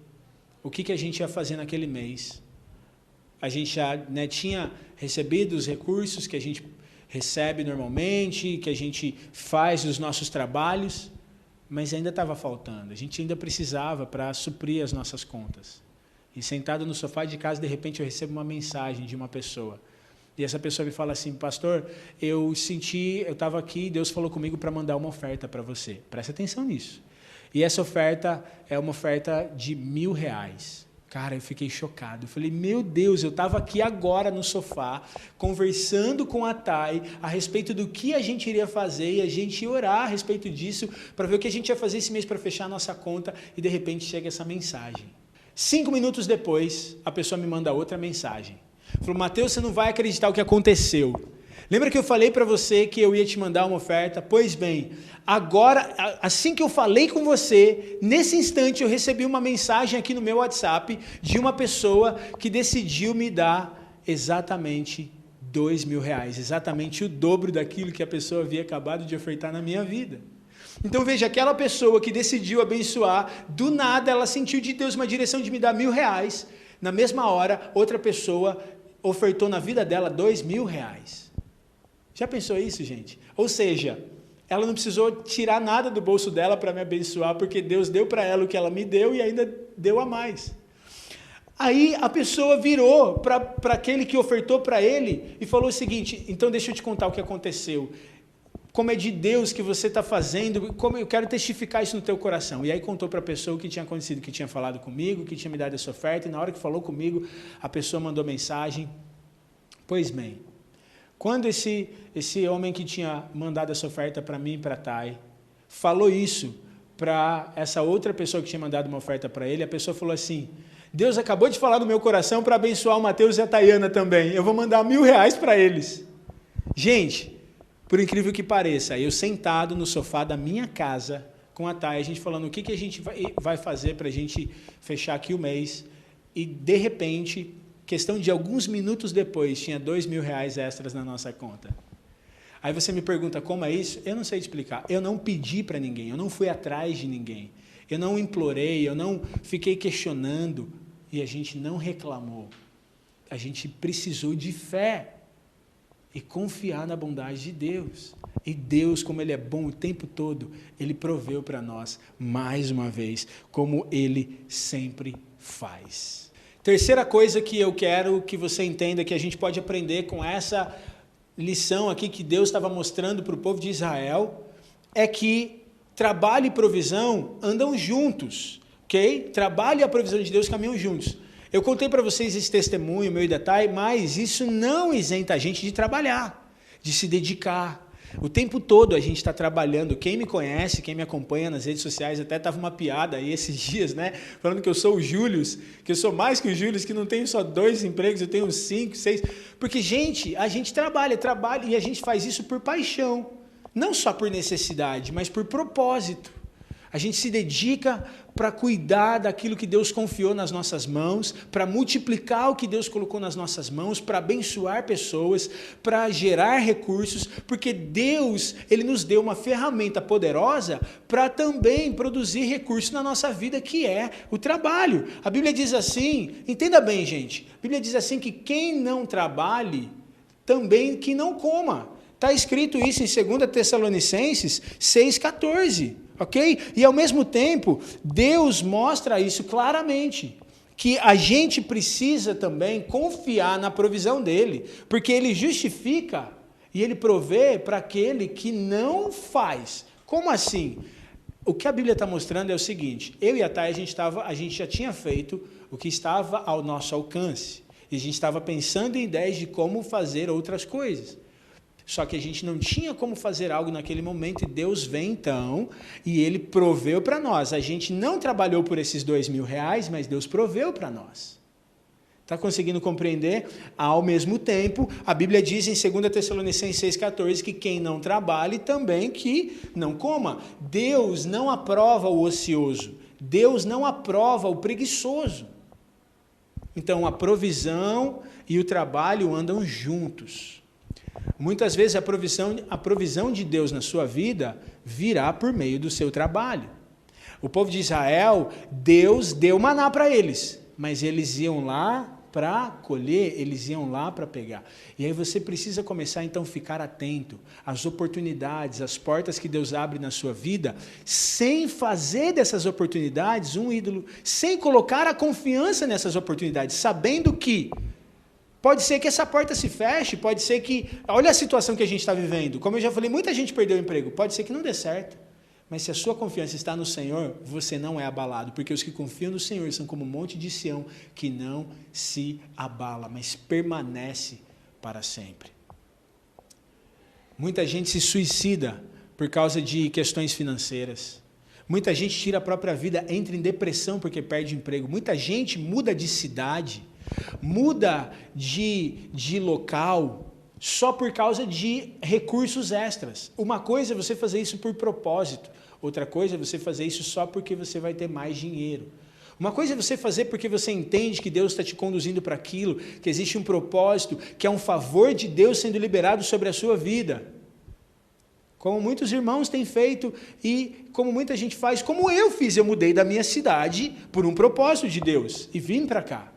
o que a gente ia fazer naquele mês, a gente já tinha recebido os recursos que a gente recebe normalmente, que a gente faz os nossos trabalhos, mas ainda estava faltando. A gente ainda precisava para suprir as nossas contas. E sentado no sofá de casa, de repente eu recebo uma mensagem de uma pessoa. E essa pessoa me fala assim, pastor, eu estava aqui, Deus falou comigo para mandar uma oferta para você. Presta atenção nisso. E essa oferta é uma oferta de R$1.000. Cara, eu fiquei chocado. Eu falei, meu Deus, eu estava aqui agora no sofá, conversando com a Thay a respeito do que a gente iria fazer, e a gente ia orar a respeito disso, para ver o que a gente ia fazer esse mês para fechar a nossa conta, e de repente chega essa mensagem. 5 minutos depois, a pessoa me manda outra mensagem. Falou, Mateus, você não vai acreditar o que aconteceu. Lembra que eu falei para você que eu ia te mandar uma oferta? Pois bem, agora, assim que eu falei com você, nesse instante eu recebi uma mensagem aqui no meu WhatsApp de uma pessoa que decidiu me dar exatamente R$2.000, exatamente o dobro daquilo que a pessoa havia acabado de ofertar na minha vida. Então veja, aquela pessoa que decidiu abençoar, do nada ela sentiu de Deus uma direção de me dar R$1.000, na mesma hora outra pessoa ofertou na vida dela R$2.000. Já pensou isso, gente? Ou seja, ela não precisou tirar nada do bolso dela para me abençoar, porque Deus deu para ela o que ela me deu e ainda deu a mais. Aí a pessoa virou para aquele que ofertou para ele e falou o seguinte, então deixa eu te contar o que aconteceu. Como é de Deus que você está fazendo, como eu quero testificar isso no teu coração. E aí contou para a pessoa o que tinha acontecido, que tinha falado comigo, que tinha me dado essa oferta, e na hora que falou comigo, a pessoa mandou mensagem, pois bem, quando esse homem que tinha mandado essa oferta para mim e para a Thay, falou isso para essa outra pessoa que tinha mandado uma oferta para ele, a pessoa falou assim, Deus acabou de falar no meu coração para abençoar o Mateus e a Tayana também, eu vou mandar R$1.000 para eles. Gente, por incrível que pareça, eu sentado no sofá da minha casa com a Thay, a gente falando o que a gente vai fazer para a gente fechar aqui o mês, e de repente, questão de alguns minutos depois, tinha R$2.000 extras na nossa conta. Aí você me pergunta, como é isso? Eu não sei te explicar. Eu não pedi para ninguém, eu não fui atrás de ninguém. Eu não implorei, eu não fiquei questionando, e a gente não reclamou. A gente precisou de fé e confiar na bondade de Deus. E Deus, como Ele é bom o tempo todo, Ele proveu para nós, mais uma vez, como Ele sempre faz. Terceira coisa que eu quero que você entenda, que a gente pode aprender com essa lição aqui que Deus estava mostrando para o povo de Israel é que trabalho e provisão andam juntos, ok? Trabalho e a provisão de Deus caminham juntos. Eu contei para vocês esse testemunho, meu e da Thay, mas isso não isenta a gente de trabalhar, de se dedicar. O tempo todo a gente está trabalhando. Quem me conhece, quem me acompanha nas redes sociais, até estava uma piada aí esses dias, né? Falando que eu sou o Július, que eu sou mais que o Július, que não tenho só 2 empregos, eu tenho 5, 6. Porque, gente, a gente trabalha e a gente faz isso por paixão. Não só por necessidade, mas por propósito. A gente se dedica para cuidar daquilo que Deus confiou nas nossas mãos, para multiplicar o que Deus colocou nas nossas mãos, para abençoar pessoas, para gerar recursos, porque Deus, Ele nos deu uma ferramenta poderosa para também produzir recursos na nossa vida, que é o trabalho. A Bíblia diz assim, entenda bem, gente, a Bíblia diz assim que quem não trabalhe, também que não coma. Está escrito isso em 2 Tessalonicenses 6,14, ok? E ao mesmo tempo, Deus mostra isso claramente, que a gente precisa também confiar na provisão dEle, porque Ele justifica e Ele provê para aquele que não faz. Como assim? O que a Bíblia está mostrando é o seguinte, eu e a Thay, a gente já tinha feito o que estava ao nosso alcance, e a gente estava pensando em ideias de como fazer outras coisas. Só que a gente não tinha como fazer algo naquele momento e Deus vem então e Ele proveu para nós. A gente não trabalhou por esses R$2.000, mas Deus proveu para nós. Está conseguindo compreender? Ao mesmo tempo, a Bíblia diz em 2 Tessalonicenses 6,14 que quem não trabalhe também que não coma. Deus não aprova o ocioso. Deus não aprova o preguiçoso. Então a provisão e o trabalho andam juntos. Muitas vezes a provisão de Deus na sua vida virá por meio do seu trabalho. O povo de Israel, Deus deu maná para eles, mas eles iam lá para colher, eles iam lá para pegar. E aí você precisa começar então a ficar atento às oportunidades, às portas que Deus abre na sua vida, sem fazer dessas oportunidades um ídolo, sem colocar a confiança nessas oportunidades, sabendo que pode ser que essa porta se feche, pode ser que... Olha a situação que a gente está vivendo. Como eu já falei, muita gente perdeu o emprego. Pode ser que não dê certo. Mas se a sua confiança está no Senhor, você não é abalado. Porque os que confiam no Senhor são como um monte de Sião que não se abala, mas permanece para sempre. Muita gente se suicida por causa de questões financeiras. Muita gente tira a própria vida, entra em depressão porque perde emprego. Muita gente muda de cidade, muda de local só por causa de recursos extras. Uma coisa é você fazer isso por propósito, outra coisa é você fazer isso só porque você vai ter mais dinheiro. Uma coisa é você fazer porque você entende que Deus está te conduzindo para aquilo, que existe um propósito, que é um favor de Deus sendo liberado sobre a sua vida. Como muitos irmãos têm feito e como muita gente faz, como eu fiz, eu mudei da minha cidade por um propósito de Deus e vim para cá.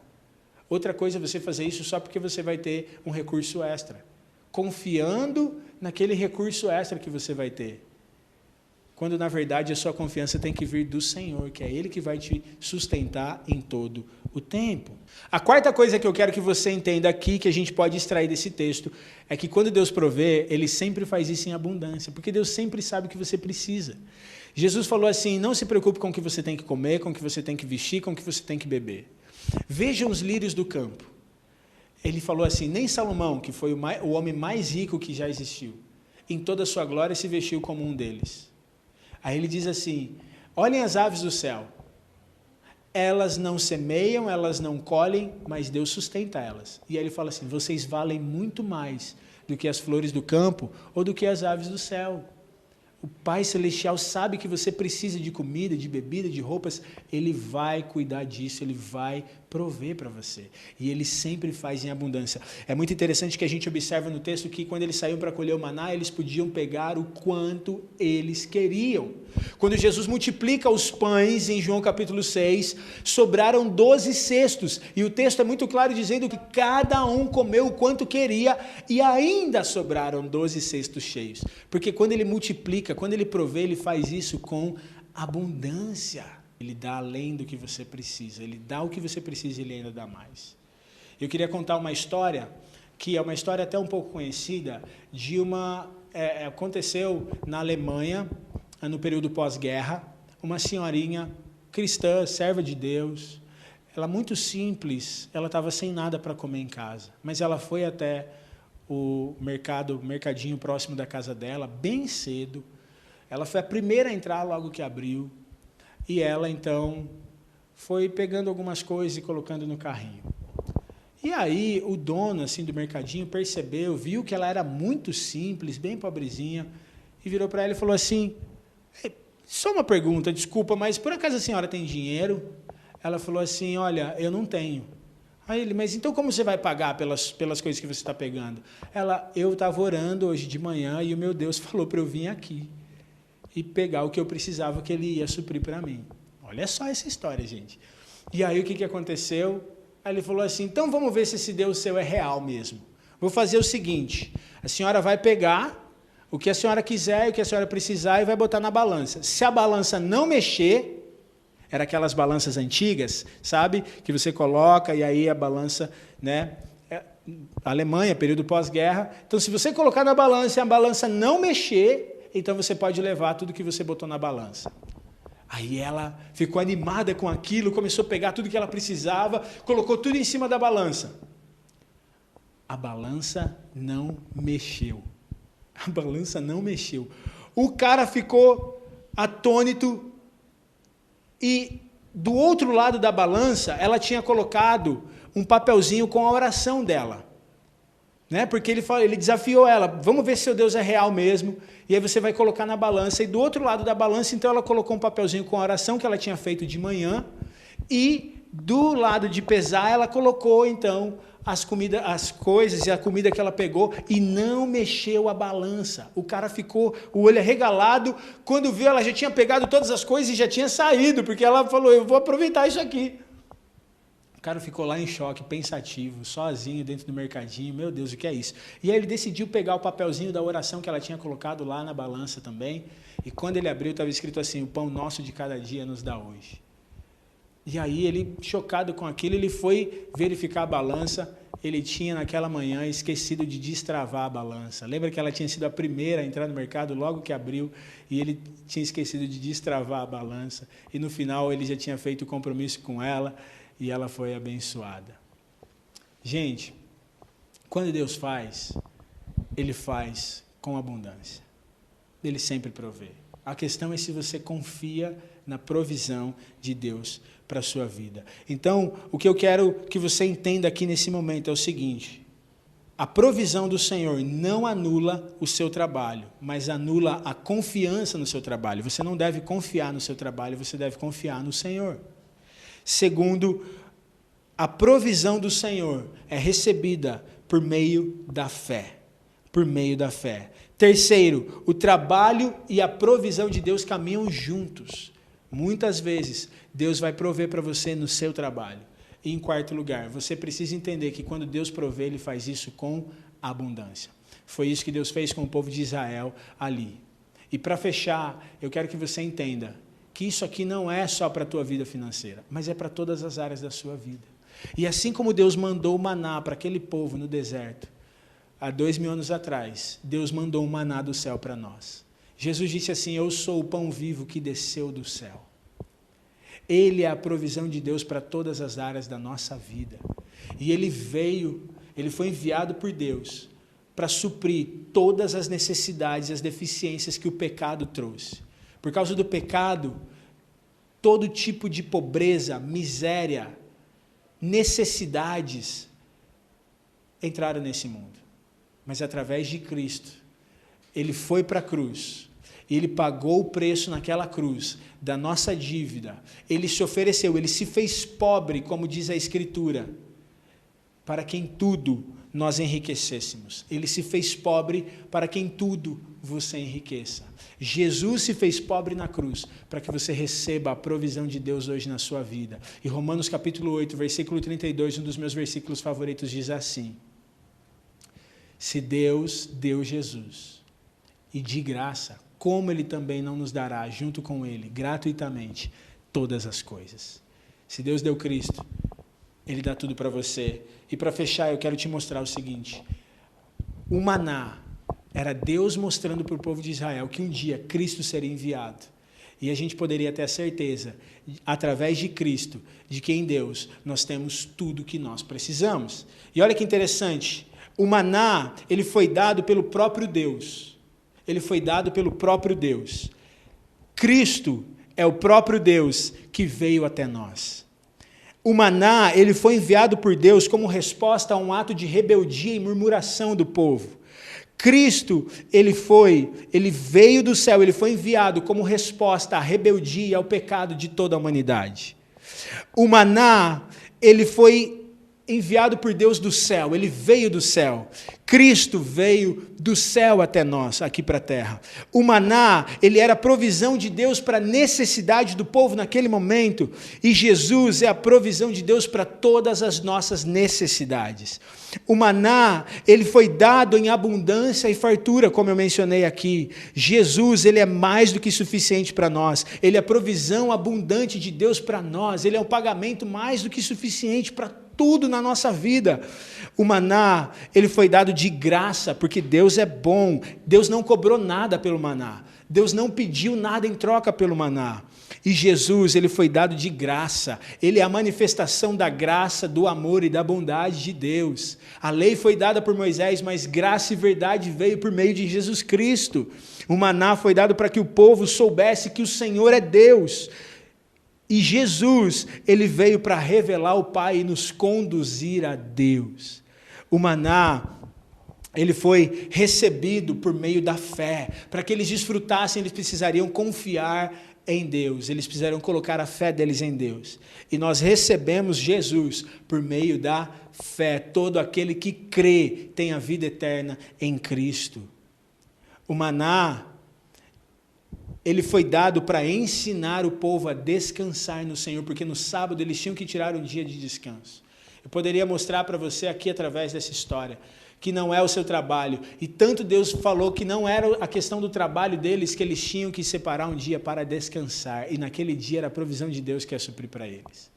Outra coisa é você fazer isso só porque você vai ter um recurso extra, confiando naquele recurso extra que você vai ter. Quando, na verdade, a sua confiança tem que vir do Senhor, que é Ele que vai te sustentar em todo o tempo. A quarta coisa que eu quero que você entenda aqui, que a gente pode extrair desse texto, é que quando Deus provê, Ele sempre faz isso em abundância, porque Deus sempre sabe o que você precisa. Jesus falou assim, não se preocupe com o que você tem que comer, com o que você tem que vestir, com o que você tem que beber. Vejam os lírios do campo. Ele falou assim, nem Salomão, que foi o homem mais rico que já existiu, em toda a sua glória se vestiu como um deles. Aí ele diz assim, olhem as aves do céu, elas não semeiam, elas não colhem, mas Deus sustenta elas. E aí ele fala assim, vocês valem muito mais do que as flores do campo ou do que as aves do céu. O Pai Celestial sabe que você precisa de comida, de bebida, de roupas, Ele vai cuidar disso, Ele vai prover para você. E Ele sempre faz em abundância. É muito interessante que a gente observa no texto que quando eles saíram para colher o maná, eles podiam pegar o quanto eles queriam. Quando Jesus multiplica os pães, em João capítulo 6, sobraram 12 cestos. E o texto é muito claro dizendo que cada um comeu o quanto queria e ainda sobraram 12 cestos cheios. Porque quando Ele multiplica, quando Ele provê, Ele faz isso com abundância. Ele dá além do que você precisa. Ele dá o que você precisa e Ele ainda dá mais. Eu queria contar uma história que é uma história até um pouco conhecida, de aconteceu na Alemanha, no período pós-guerra, uma senhorinha cristã, serva de Deus, ela muito simples, ela estava sem nada para comer em casa, mas ela foi até o mercadinho próximo da casa dela, bem cedo, ela foi a primeira a entrar logo que abriu, e ela então foi pegando algumas coisas e colocando no carrinho. E aí o dono assim, do mercadinho percebeu, viu que ela era muito simples, bem pobrezinha, e virou para ela e falou assim, só uma pergunta, desculpa, mas por acaso a senhora tem dinheiro? Ela falou assim, olha, eu não tenho. Aí ele, mas então como você vai pagar pelas coisas que você está pegando? Ela, eu estava orando hoje de manhã e o meu Deus falou para eu vir aqui e pegar o que eu precisava, que ele ia suprir para mim. Olha só essa história, gente. E aí o que aconteceu? Aí ele falou assim, então vamos ver se esse Deus seu é real mesmo. Vou fazer o seguinte, a senhora vai pegar o que a senhora quiser, o que a senhora precisar e vai botar na balança. Se a balança não mexer, era aquelas balanças antigas, sabe? Que você coloca e aí a balança, né? Alemanha, período pós-guerra. Então, se você colocar na balança e a balança não mexer, então você pode levar tudo que você botou na balança. Aí ela ficou animada com aquilo, começou a pegar tudo que ela precisava, colocou tudo em cima da balança. A balança não mexeu. A balança não mexeu. O cara ficou atônito e do outro lado da balança, ela tinha colocado um papelzinho com a oração dela. Né? Porque ele desafiou ela, vamos ver se seu Deus é real mesmo, e aí você vai colocar na balança, e do outro lado da balança, então ela colocou um papelzinho com a oração que ela tinha feito de manhã, e do lado de pesar, ela colocou então as coisas e a comida que ela pegou, e não mexeu a balança. O cara ficou, o olho arregalado, quando viu, ela já tinha pegado todas as coisas e já tinha saído, porque ela falou, eu vou aproveitar isso aqui. O cara ficou lá em choque, pensativo, sozinho dentro do mercadinho, meu Deus, o que é isso? E aí ele decidiu pegar o papelzinho da oração que ela tinha colocado lá na balança também, e quando ele abriu, estava escrito assim, o pão nosso de cada dia nos dá hoje. E aí ele, chocado com aquilo, ele foi verificar a balança, ele tinha naquela manhã esquecido de destravar a balança. Lembra que ela tinha sido a primeira a entrar no mercado logo que abriu, e ele tinha esquecido de destravar a balança, e no final ele já tinha feito o compromisso com ela, e ela foi abençoada. Gente, quando Deus faz, Ele faz com abundância. Ele sempre provê. A questão é se você confia na provisão de Deus para a sua vida. Então, o que eu quero que você entenda aqui nesse momento é o seguinte, a provisão do Senhor não anula o seu trabalho, mas anula a confiança no seu trabalho. Você não deve confiar no seu trabalho, você deve confiar no Senhor. Segundo, a provisão do Senhor é recebida por meio da fé. Por meio da fé. Terceiro, o trabalho e a provisão de Deus caminham juntos. Muitas vezes, Deus vai prover para você no seu trabalho. E em quarto lugar, você precisa entender que quando Deus provê, Ele faz isso com abundância. Foi isso que Deus fez com o povo de Israel ali. E para fechar, eu quero que você entenda que isso aqui não é só para a tua vida financeira, mas é para todas as áreas da sua vida. E assim como Deus mandou o maná para aquele povo no deserto, há 2000 anos atrás, Deus mandou um maná do céu para nós. Jesus disse assim, eu sou o pão vivo que desceu do céu. Ele é a provisão de Deus para todas as áreas da nossa vida. E ele foi enviado por Deus para suprir todas as necessidades e as deficiências que o pecado trouxe. Por causa do pecado, todo tipo de pobreza, miséria, necessidades entraram nesse mundo. Mas através de Cristo, Ele foi para a cruz, e Ele pagou o preço naquela cruz da nossa dívida. Ele se ofereceu, Ele se fez pobre, como diz a Escritura, para que em tudo nós enriquecêssemos. Ele se fez pobre para que em tudo você enriqueça. Jesus se fez pobre na cruz para que você receba a provisão de Deus hoje na sua vida. E Romanos capítulo 8, versículo 32, um dos meus versículos favoritos, diz assim: se Deus deu Jesus, e de graça, como Ele também não nos dará, junto com Ele, gratuitamente, todas as coisas. Se Deus deu Cristo, Ele dá tudo para você. E para fechar, eu quero te mostrar o seguinte. O maná era Deus mostrando para o povo de Israel que um dia Cristo seria enviado. E a gente poderia ter a certeza, através de Cristo, de que em Deus nós temos tudo que nós precisamos. E olha que interessante, o maná, ele foi dado pelo próprio Deus. Ele foi dado pelo próprio Deus. Cristo é o próprio Deus que veio até nós. O maná, ele foi enviado por Deus como resposta a um ato de rebeldia e murmuração do povo. Cristo, ele veio do céu, ele foi enviado como resposta à rebeldia e ao pecado de toda a humanidade. O maná, ele foi enviado por Deus do céu, ele veio do céu. Cristo veio do céu até nós, aqui para a terra. O maná, ele era a provisão de Deus para a necessidade do povo naquele momento, e Jesus é a provisão de Deus para todas as nossas necessidades. O maná, ele foi dado em abundância e fartura, como eu mencionei aqui. Jesus, ele é mais do que suficiente para nós. Ele é a provisão abundante de Deus para nós. Ele é um pagamento mais do que suficiente para tudo na nossa vida. O maná, ele foi dado de graça, porque Deus é bom. Deus não cobrou nada pelo maná. Deus não pediu nada em troca pelo maná. E Jesus, ele foi dado de graça. Ele é a manifestação da graça, do amor e da bondade de Deus. A lei foi dada por Moisés, mas graça e verdade veio por meio de Jesus Cristo. O maná foi dado para que o povo soubesse que o Senhor é Deus. E Jesus, ele veio para revelar o Pai e nos conduzir a Deus. O maná, ele foi recebido por meio da fé. Para que eles desfrutassem, eles precisariam confiar em Deus. Eles precisariam colocar a fé deles em Deus. E nós recebemos Jesus por meio da fé. Todo aquele que crê tem a vida eterna em Cristo. O maná, ele foi dado para ensinar o povo a descansar no Senhor, porque no sábado eles tinham que tirar um dia de descanso. Eu poderia mostrar para você aqui através dessa história, que não é o seu trabalho. E tanto Deus falou que não era a questão do trabalho deles, que eles tinham que separar um dia para descansar. E naquele dia era a provisão de Deus que ia suprir para eles.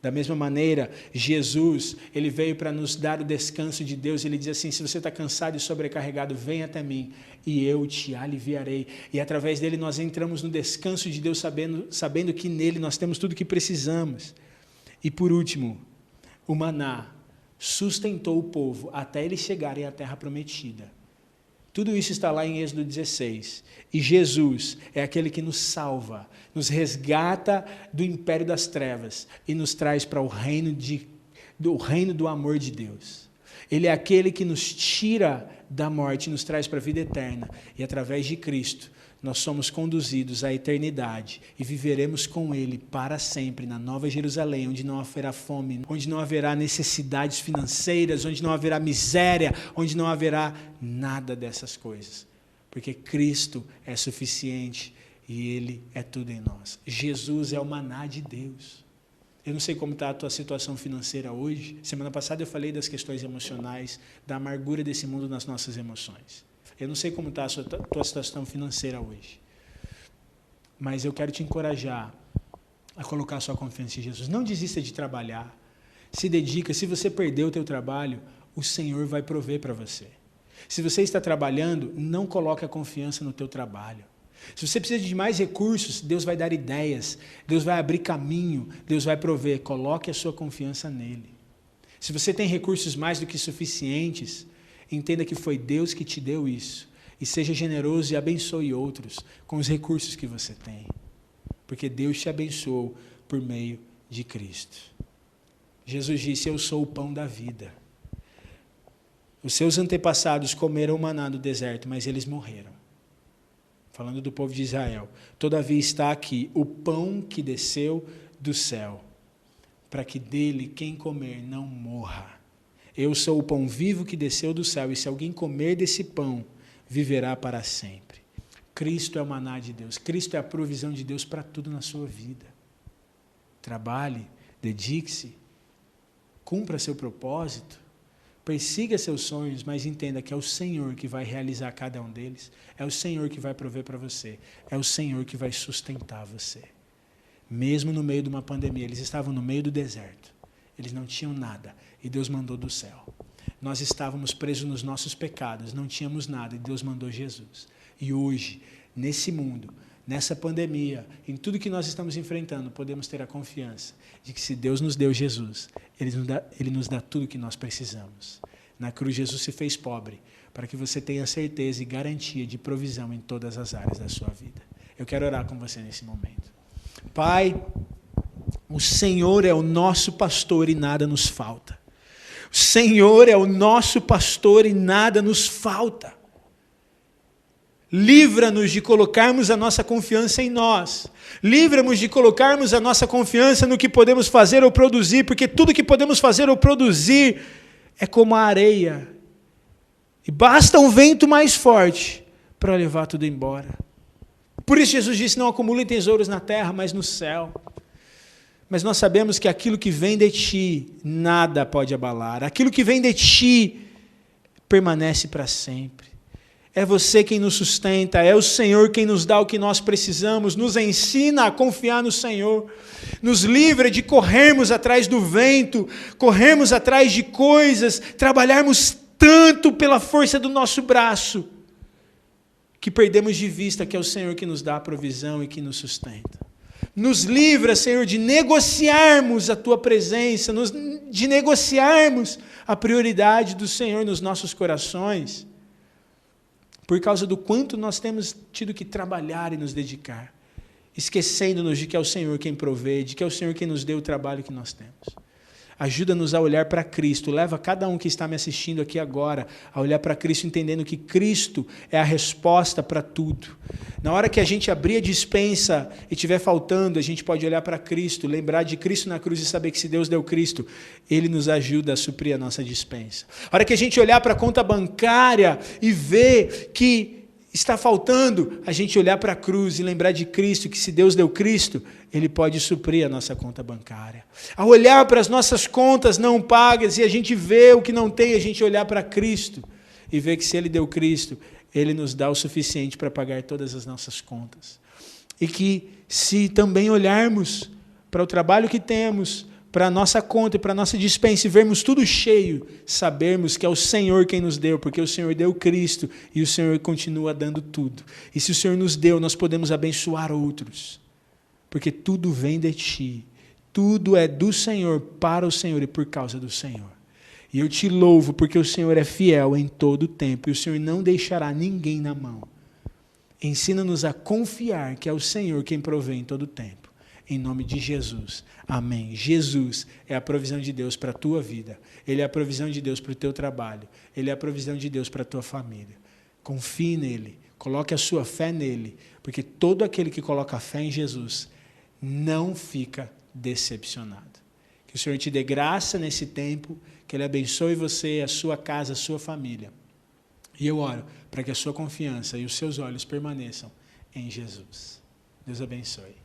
Da mesma maneira, Jesus, ele veio para nos dar o descanso de Deus. Ele diz assim, se você está cansado e sobrecarregado, vem até mim e eu te aliviarei. E através dele nós entramos no descanso de Deus, sabendo que nele nós temos tudo o que precisamos. E por último, o maná sustentou o povo até eles chegarem à terra prometida. Tudo isso está lá em Êxodo 16. E Jesus é aquele que nos salva, nos resgata do império das trevas e nos traz para o reino do amor de Deus. Ele é aquele que nos tira da morte e nos traz para a vida eterna. E através de Cristo, nós somos conduzidos à eternidade e viveremos com Ele para sempre na Nova Jerusalém, onde não haverá fome, onde não haverá necessidades financeiras, onde não haverá miséria, onde não haverá nada dessas coisas. Porque Cristo é suficiente e Ele é tudo em nós. Jesus é o maná de Deus. Eu não sei como está a tua situação financeira hoje. Semana passada eu falei das questões emocionais, da amargura desse mundo nas nossas emoções. Eu não sei como está a tua situação financeira hoje, mas eu quero te encorajar a colocar a sua confiança em Jesus. Não desista de trabalhar, se dedica. Se você perdeu o teu trabalho, o Senhor vai prover para você. Se você está trabalhando, não coloque a confiança no teu trabalho. Se você precisa de mais recursos, Deus vai dar ideias, Deus vai abrir caminho, Deus vai prover. Coloque a sua confiança nele. Se você tem recursos mais do que suficientes, entenda que foi Deus que te deu isso. E seja generoso e abençoe outros com os recursos que você tem. Porque Deus te abençoou por meio de Cristo. Jesus disse, eu sou o pão da vida. Os seus antepassados comeram maná no deserto, mas eles morreram. Falando do povo de Israel. Todavia está aqui o pão que desceu do céu, para que dele quem comer não morra. Eu sou o pão vivo que desceu do céu, e se alguém comer desse pão, viverá para sempre. Cristo é o maná de Deus. Cristo é a provisão de Deus para tudo na sua vida. Trabalhe, dedique-se, cumpra seu propósito, persiga seus sonhos, mas entenda que é o Senhor que vai realizar cada um deles, é o Senhor que vai prover para você, é o Senhor que vai sustentar você. Mesmo no meio de uma pandemia, eles estavam no meio do deserto, Eles não tinham nada. E Deus mandou do céu. Nós estávamos presos nos nossos pecados, não tínhamos nada. E Deus mandou Jesus. E hoje, nesse mundo, nessa pandemia, em tudo que nós estamos enfrentando, podemos ter a confiança de que se Deus nos deu Jesus, Ele nos dá tudo o que nós precisamos. Na cruz, Jesus se fez pobre, para que você tenha certeza e garantia de provisão em todas as áreas da sua vida. Eu quero orar com você nesse momento. Pai, o Senhor é o nosso pastor e nada nos falta. O Senhor é o nosso pastor e nada nos falta. Livra-nos de colocarmos a nossa confiança em nós. Livra-nos de colocarmos a nossa confiança no que podemos fazer ou produzir, porque tudo que podemos fazer ou produzir é como a areia. E basta um vento mais forte para levar tudo embora. Por isso Jesus disse, não acumulem tesouros na terra, mas no céu. Mas nós sabemos que aquilo que vem de ti, nada pode abalar. Aquilo que vem de ti, permanece para sempre. É você quem nos sustenta, é o Senhor quem nos dá o que nós precisamos, nos ensina a confiar no Senhor, nos livra de corrermos atrás do vento, corrermos atrás de coisas, trabalharmos tanto pela força do nosso braço, que perdemos de vista que é o Senhor que nos dá a provisão e que nos sustenta. Nos livra, Senhor, de negociarmos a Tua presença, de negociarmos a prioridade do Senhor nos nossos corações, por causa do quanto nós temos tido que trabalhar e nos dedicar, esquecendo-nos de que é o Senhor quem provê, de que é o Senhor quem nos deu o trabalho que nós temos. Ajuda-nos a olhar para Cristo, leva cada um que está me assistindo aqui agora a olhar para Cristo, entendendo que Cristo é a resposta para tudo. Na hora que a gente abrir a despensa e estiver faltando, a gente pode olhar para Cristo, lembrar de Cristo na cruz e saber que se Deus deu Cristo, Ele nos ajuda a suprir a nossa despensa. Na hora que a gente olhar para a conta bancária e ver que está faltando, a gente olhar para a cruz e lembrar de Cristo, que se Deus deu Cristo, Ele pode suprir a nossa conta bancária. Ao olhar para as nossas contas não pagas e a gente vê o que não tem, a gente olhar para Cristo e ver que se Ele deu Cristo, Ele nos dá o suficiente para pagar todas as nossas contas. E que se também olharmos para o trabalho que temos, para a nossa conta e para a nossa despensa e vermos tudo cheio, sabermos que é o Senhor quem nos deu, porque o Senhor deu Cristo e o Senhor continua dando tudo. E se o Senhor nos deu, nós podemos abençoar outros, porque tudo vem de Ti, tudo é do Senhor, para o Senhor e por causa do Senhor. E eu Te louvo porque o Senhor é fiel em todo o tempo e o Senhor não deixará ninguém na mão. Ensina-nos a confiar que é o Senhor quem provê em todo o tempo. Em nome de Jesus. Amém. Jesus é a provisão de Deus para a tua vida. Ele é a provisão de Deus para o teu trabalho. Ele é a provisão de Deus para a tua família. Confie nele. Coloque a sua fé nele. Porque todo aquele que coloca a fé em Jesus não fica decepcionado. Que o Senhor te dê graça nesse tempo. Que Ele abençoe você, a sua casa, a sua família. E eu oro para que a sua confiança e os seus olhos permaneçam em Jesus. Deus abençoe.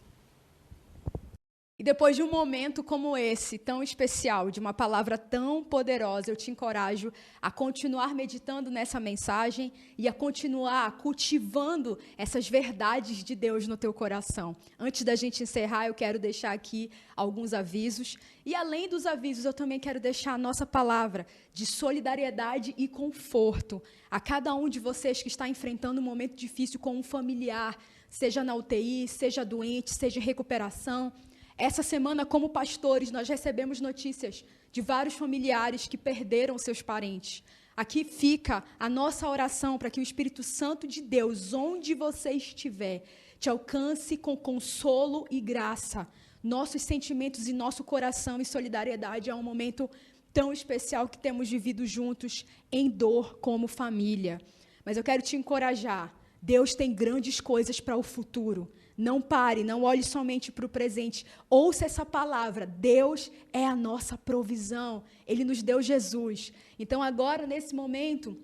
E depois de um momento como esse, tão especial, de uma palavra tão poderosa, eu te encorajo a continuar meditando nessa mensagem e a continuar cultivando essas verdades de Deus no teu coração. Antes da gente encerrar, eu quero deixar aqui alguns avisos. E além dos avisos, eu também quero deixar a nossa palavra de solidariedade e conforto a cada um de vocês que está enfrentando um momento difícil com um familiar, seja na UTI, seja doente, seja em recuperação. Essa semana, como pastores, nós recebemos notícias de vários familiares que perderam seus parentes. Aqui fica a nossa oração para que o Espírito Santo de Deus, onde você estiver, te alcance com consolo e graça. Nossos sentimentos e nosso coração e solidariedade é um momento tão especial que temos vivido juntos em dor como família. Mas eu quero te encorajar. Deus tem grandes coisas para o futuro. Não pare, não olhe somente para o presente. Ouça essa palavra. Deus é a nossa provisão. Ele nos deu Jesus. Então, agora, nesse momento,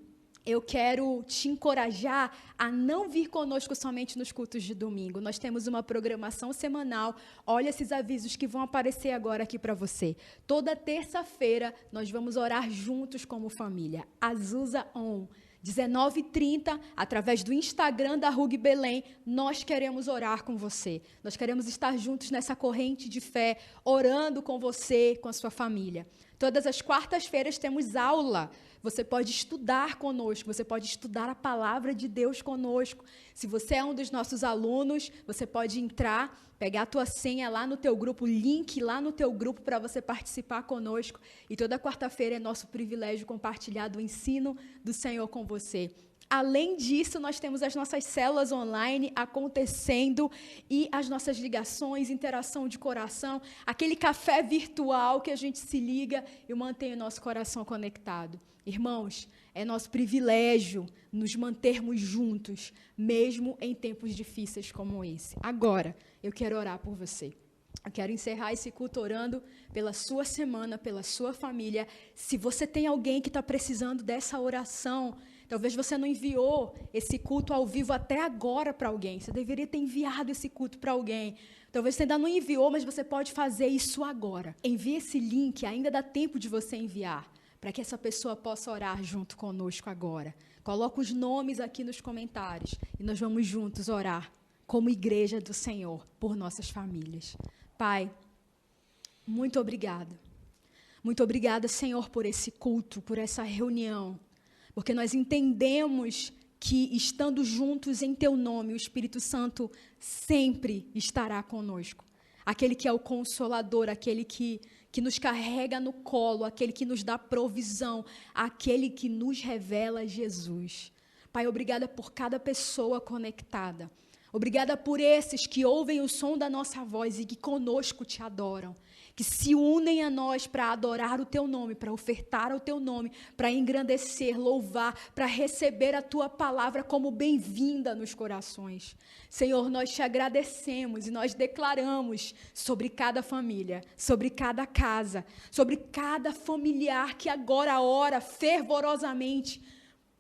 eu quero te encorajar a não vir conosco somente nos cultos de domingo. Nós temos uma programação semanal. Olha esses avisos que vão aparecer agora aqui para você. Toda terça-feira, nós vamos orar juntos como família. Azusa On. 19h30, através do Instagram da RUG Belém, nós queremos orar com você. Nós queremos estar juntos nessa corrente de fé, orando com você, com a sua família. Todas as quartas-feiras temos aula. Você pode estudar conosco, você pode estudar a palavra de Deus conosco. Se você é um dos nossos alunos, você pode entrar, pegar a tua senha lá no teu grupo, link lá no teu grupo para você participar conosco. E toda quarta-feira é nosso privilégio compartilhar do ensino do Senhor com você. Além disso, nós temos as nossas células online acontecendo e as nossas ligações, interação de coração, aquele café virtual que a gente se liga e mantém o nosso coração conectado. Irmãos, é nosso privilégio nos mantermos juntos, mesmo em tempos difíceis como esse. Agora, eu quero orar por você. Eu quero encerrar esse culto orando pela sua semana, pela sua família. Se você tem alguém que está precisando dessa oração, talvez você não enviou esse culto ao vivo até agora para alguém. Você deveria ter enviado esse culto para alguém. Talvez você ainda não enviou, mas você pode fazer isso agora. Envie esse link, ainda dá tempo de você enviar, para que essa pessoa possa orar junto conosco agora. Coloca os nomes aqui nos comentários e nós vamos juntos orar como igreja do Senhor por nossas famílias. Pai, muito obrigada. Muito obrigada, Senhor, por esse culto, por essa reunião, porque nós entendemos que, estando juntos em Teu nome, o Espírito Santo sempre estará conosco. Aquele que é o Consolador, aquele que nos carrega no colo, aquele que nos dá provisão, aquele que nos revela Jesus. Pai, obrigada por cada pessoa conectada. Obrigada por esses que ouvem o som da nossa voz e que conosco Te adoram, que se unem a nós para adorar o Teu nome, para ofertar ao Teu nome, para engrandecer, louvar, para receber a Tua palavra como bem-vinda nos corações. Senhor, nós Te agradecemos e nós declaramos sobre cada família, sobre cada casa, sobre cada familiar que agora ora fervorosamente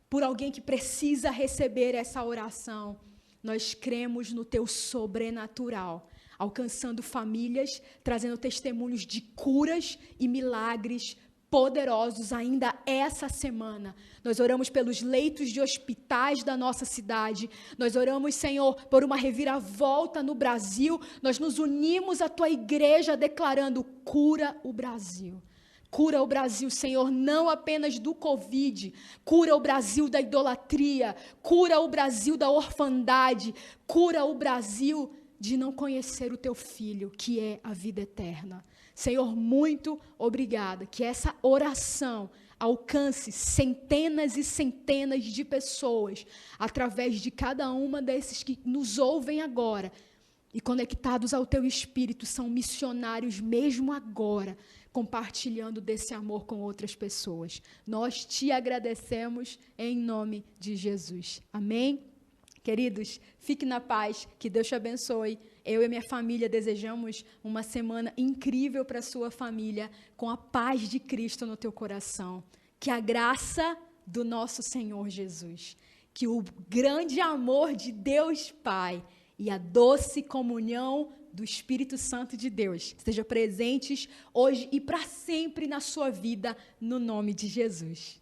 por alguém que precisa receber essa oração. Nós cremos no Teu sobrenatural, alcançando famílias, trazendo testemunhos de curas e milagres poderosos ainda essa semana. Nós oramos pelos leitos de hospitais da nossa cidade. Nós oramos, Senhor, por uma reviravolta no Brasil. Nós nos unimos à Tua igreja declarando: cura o Brasil. Cura o Brasil, Senhor, não apenas do Covid. Cura o Brasil da idolatria. Cura o Brasil da orfandade. Cura o Brasil de não conhecer o Teu Filho, que é a vida eterna. Senhor, muito obrigada. Que essa oração alcance centenas e centenas de pessoas através de cada uma desses que nos ouvem agora e conectados ao Teu Espírito, são missionários mesmo agora, compartilhando desse amor com outras pessoas. Nós Te agradecemos em nome de Jesus. Amém? Queridos, fique na paz, que Deus te abençoe. Eu e minha família desejamos uma semana incrível para a sua família, com a paz de Cristo no teu coração. Que a graça do nosso Senhor Jesus, que o grande amor de Deus Pai e a doce comunhão do Espírito Santo de Deus estejam presentes hoje e para sempre na sua vida, no nome de Jesus.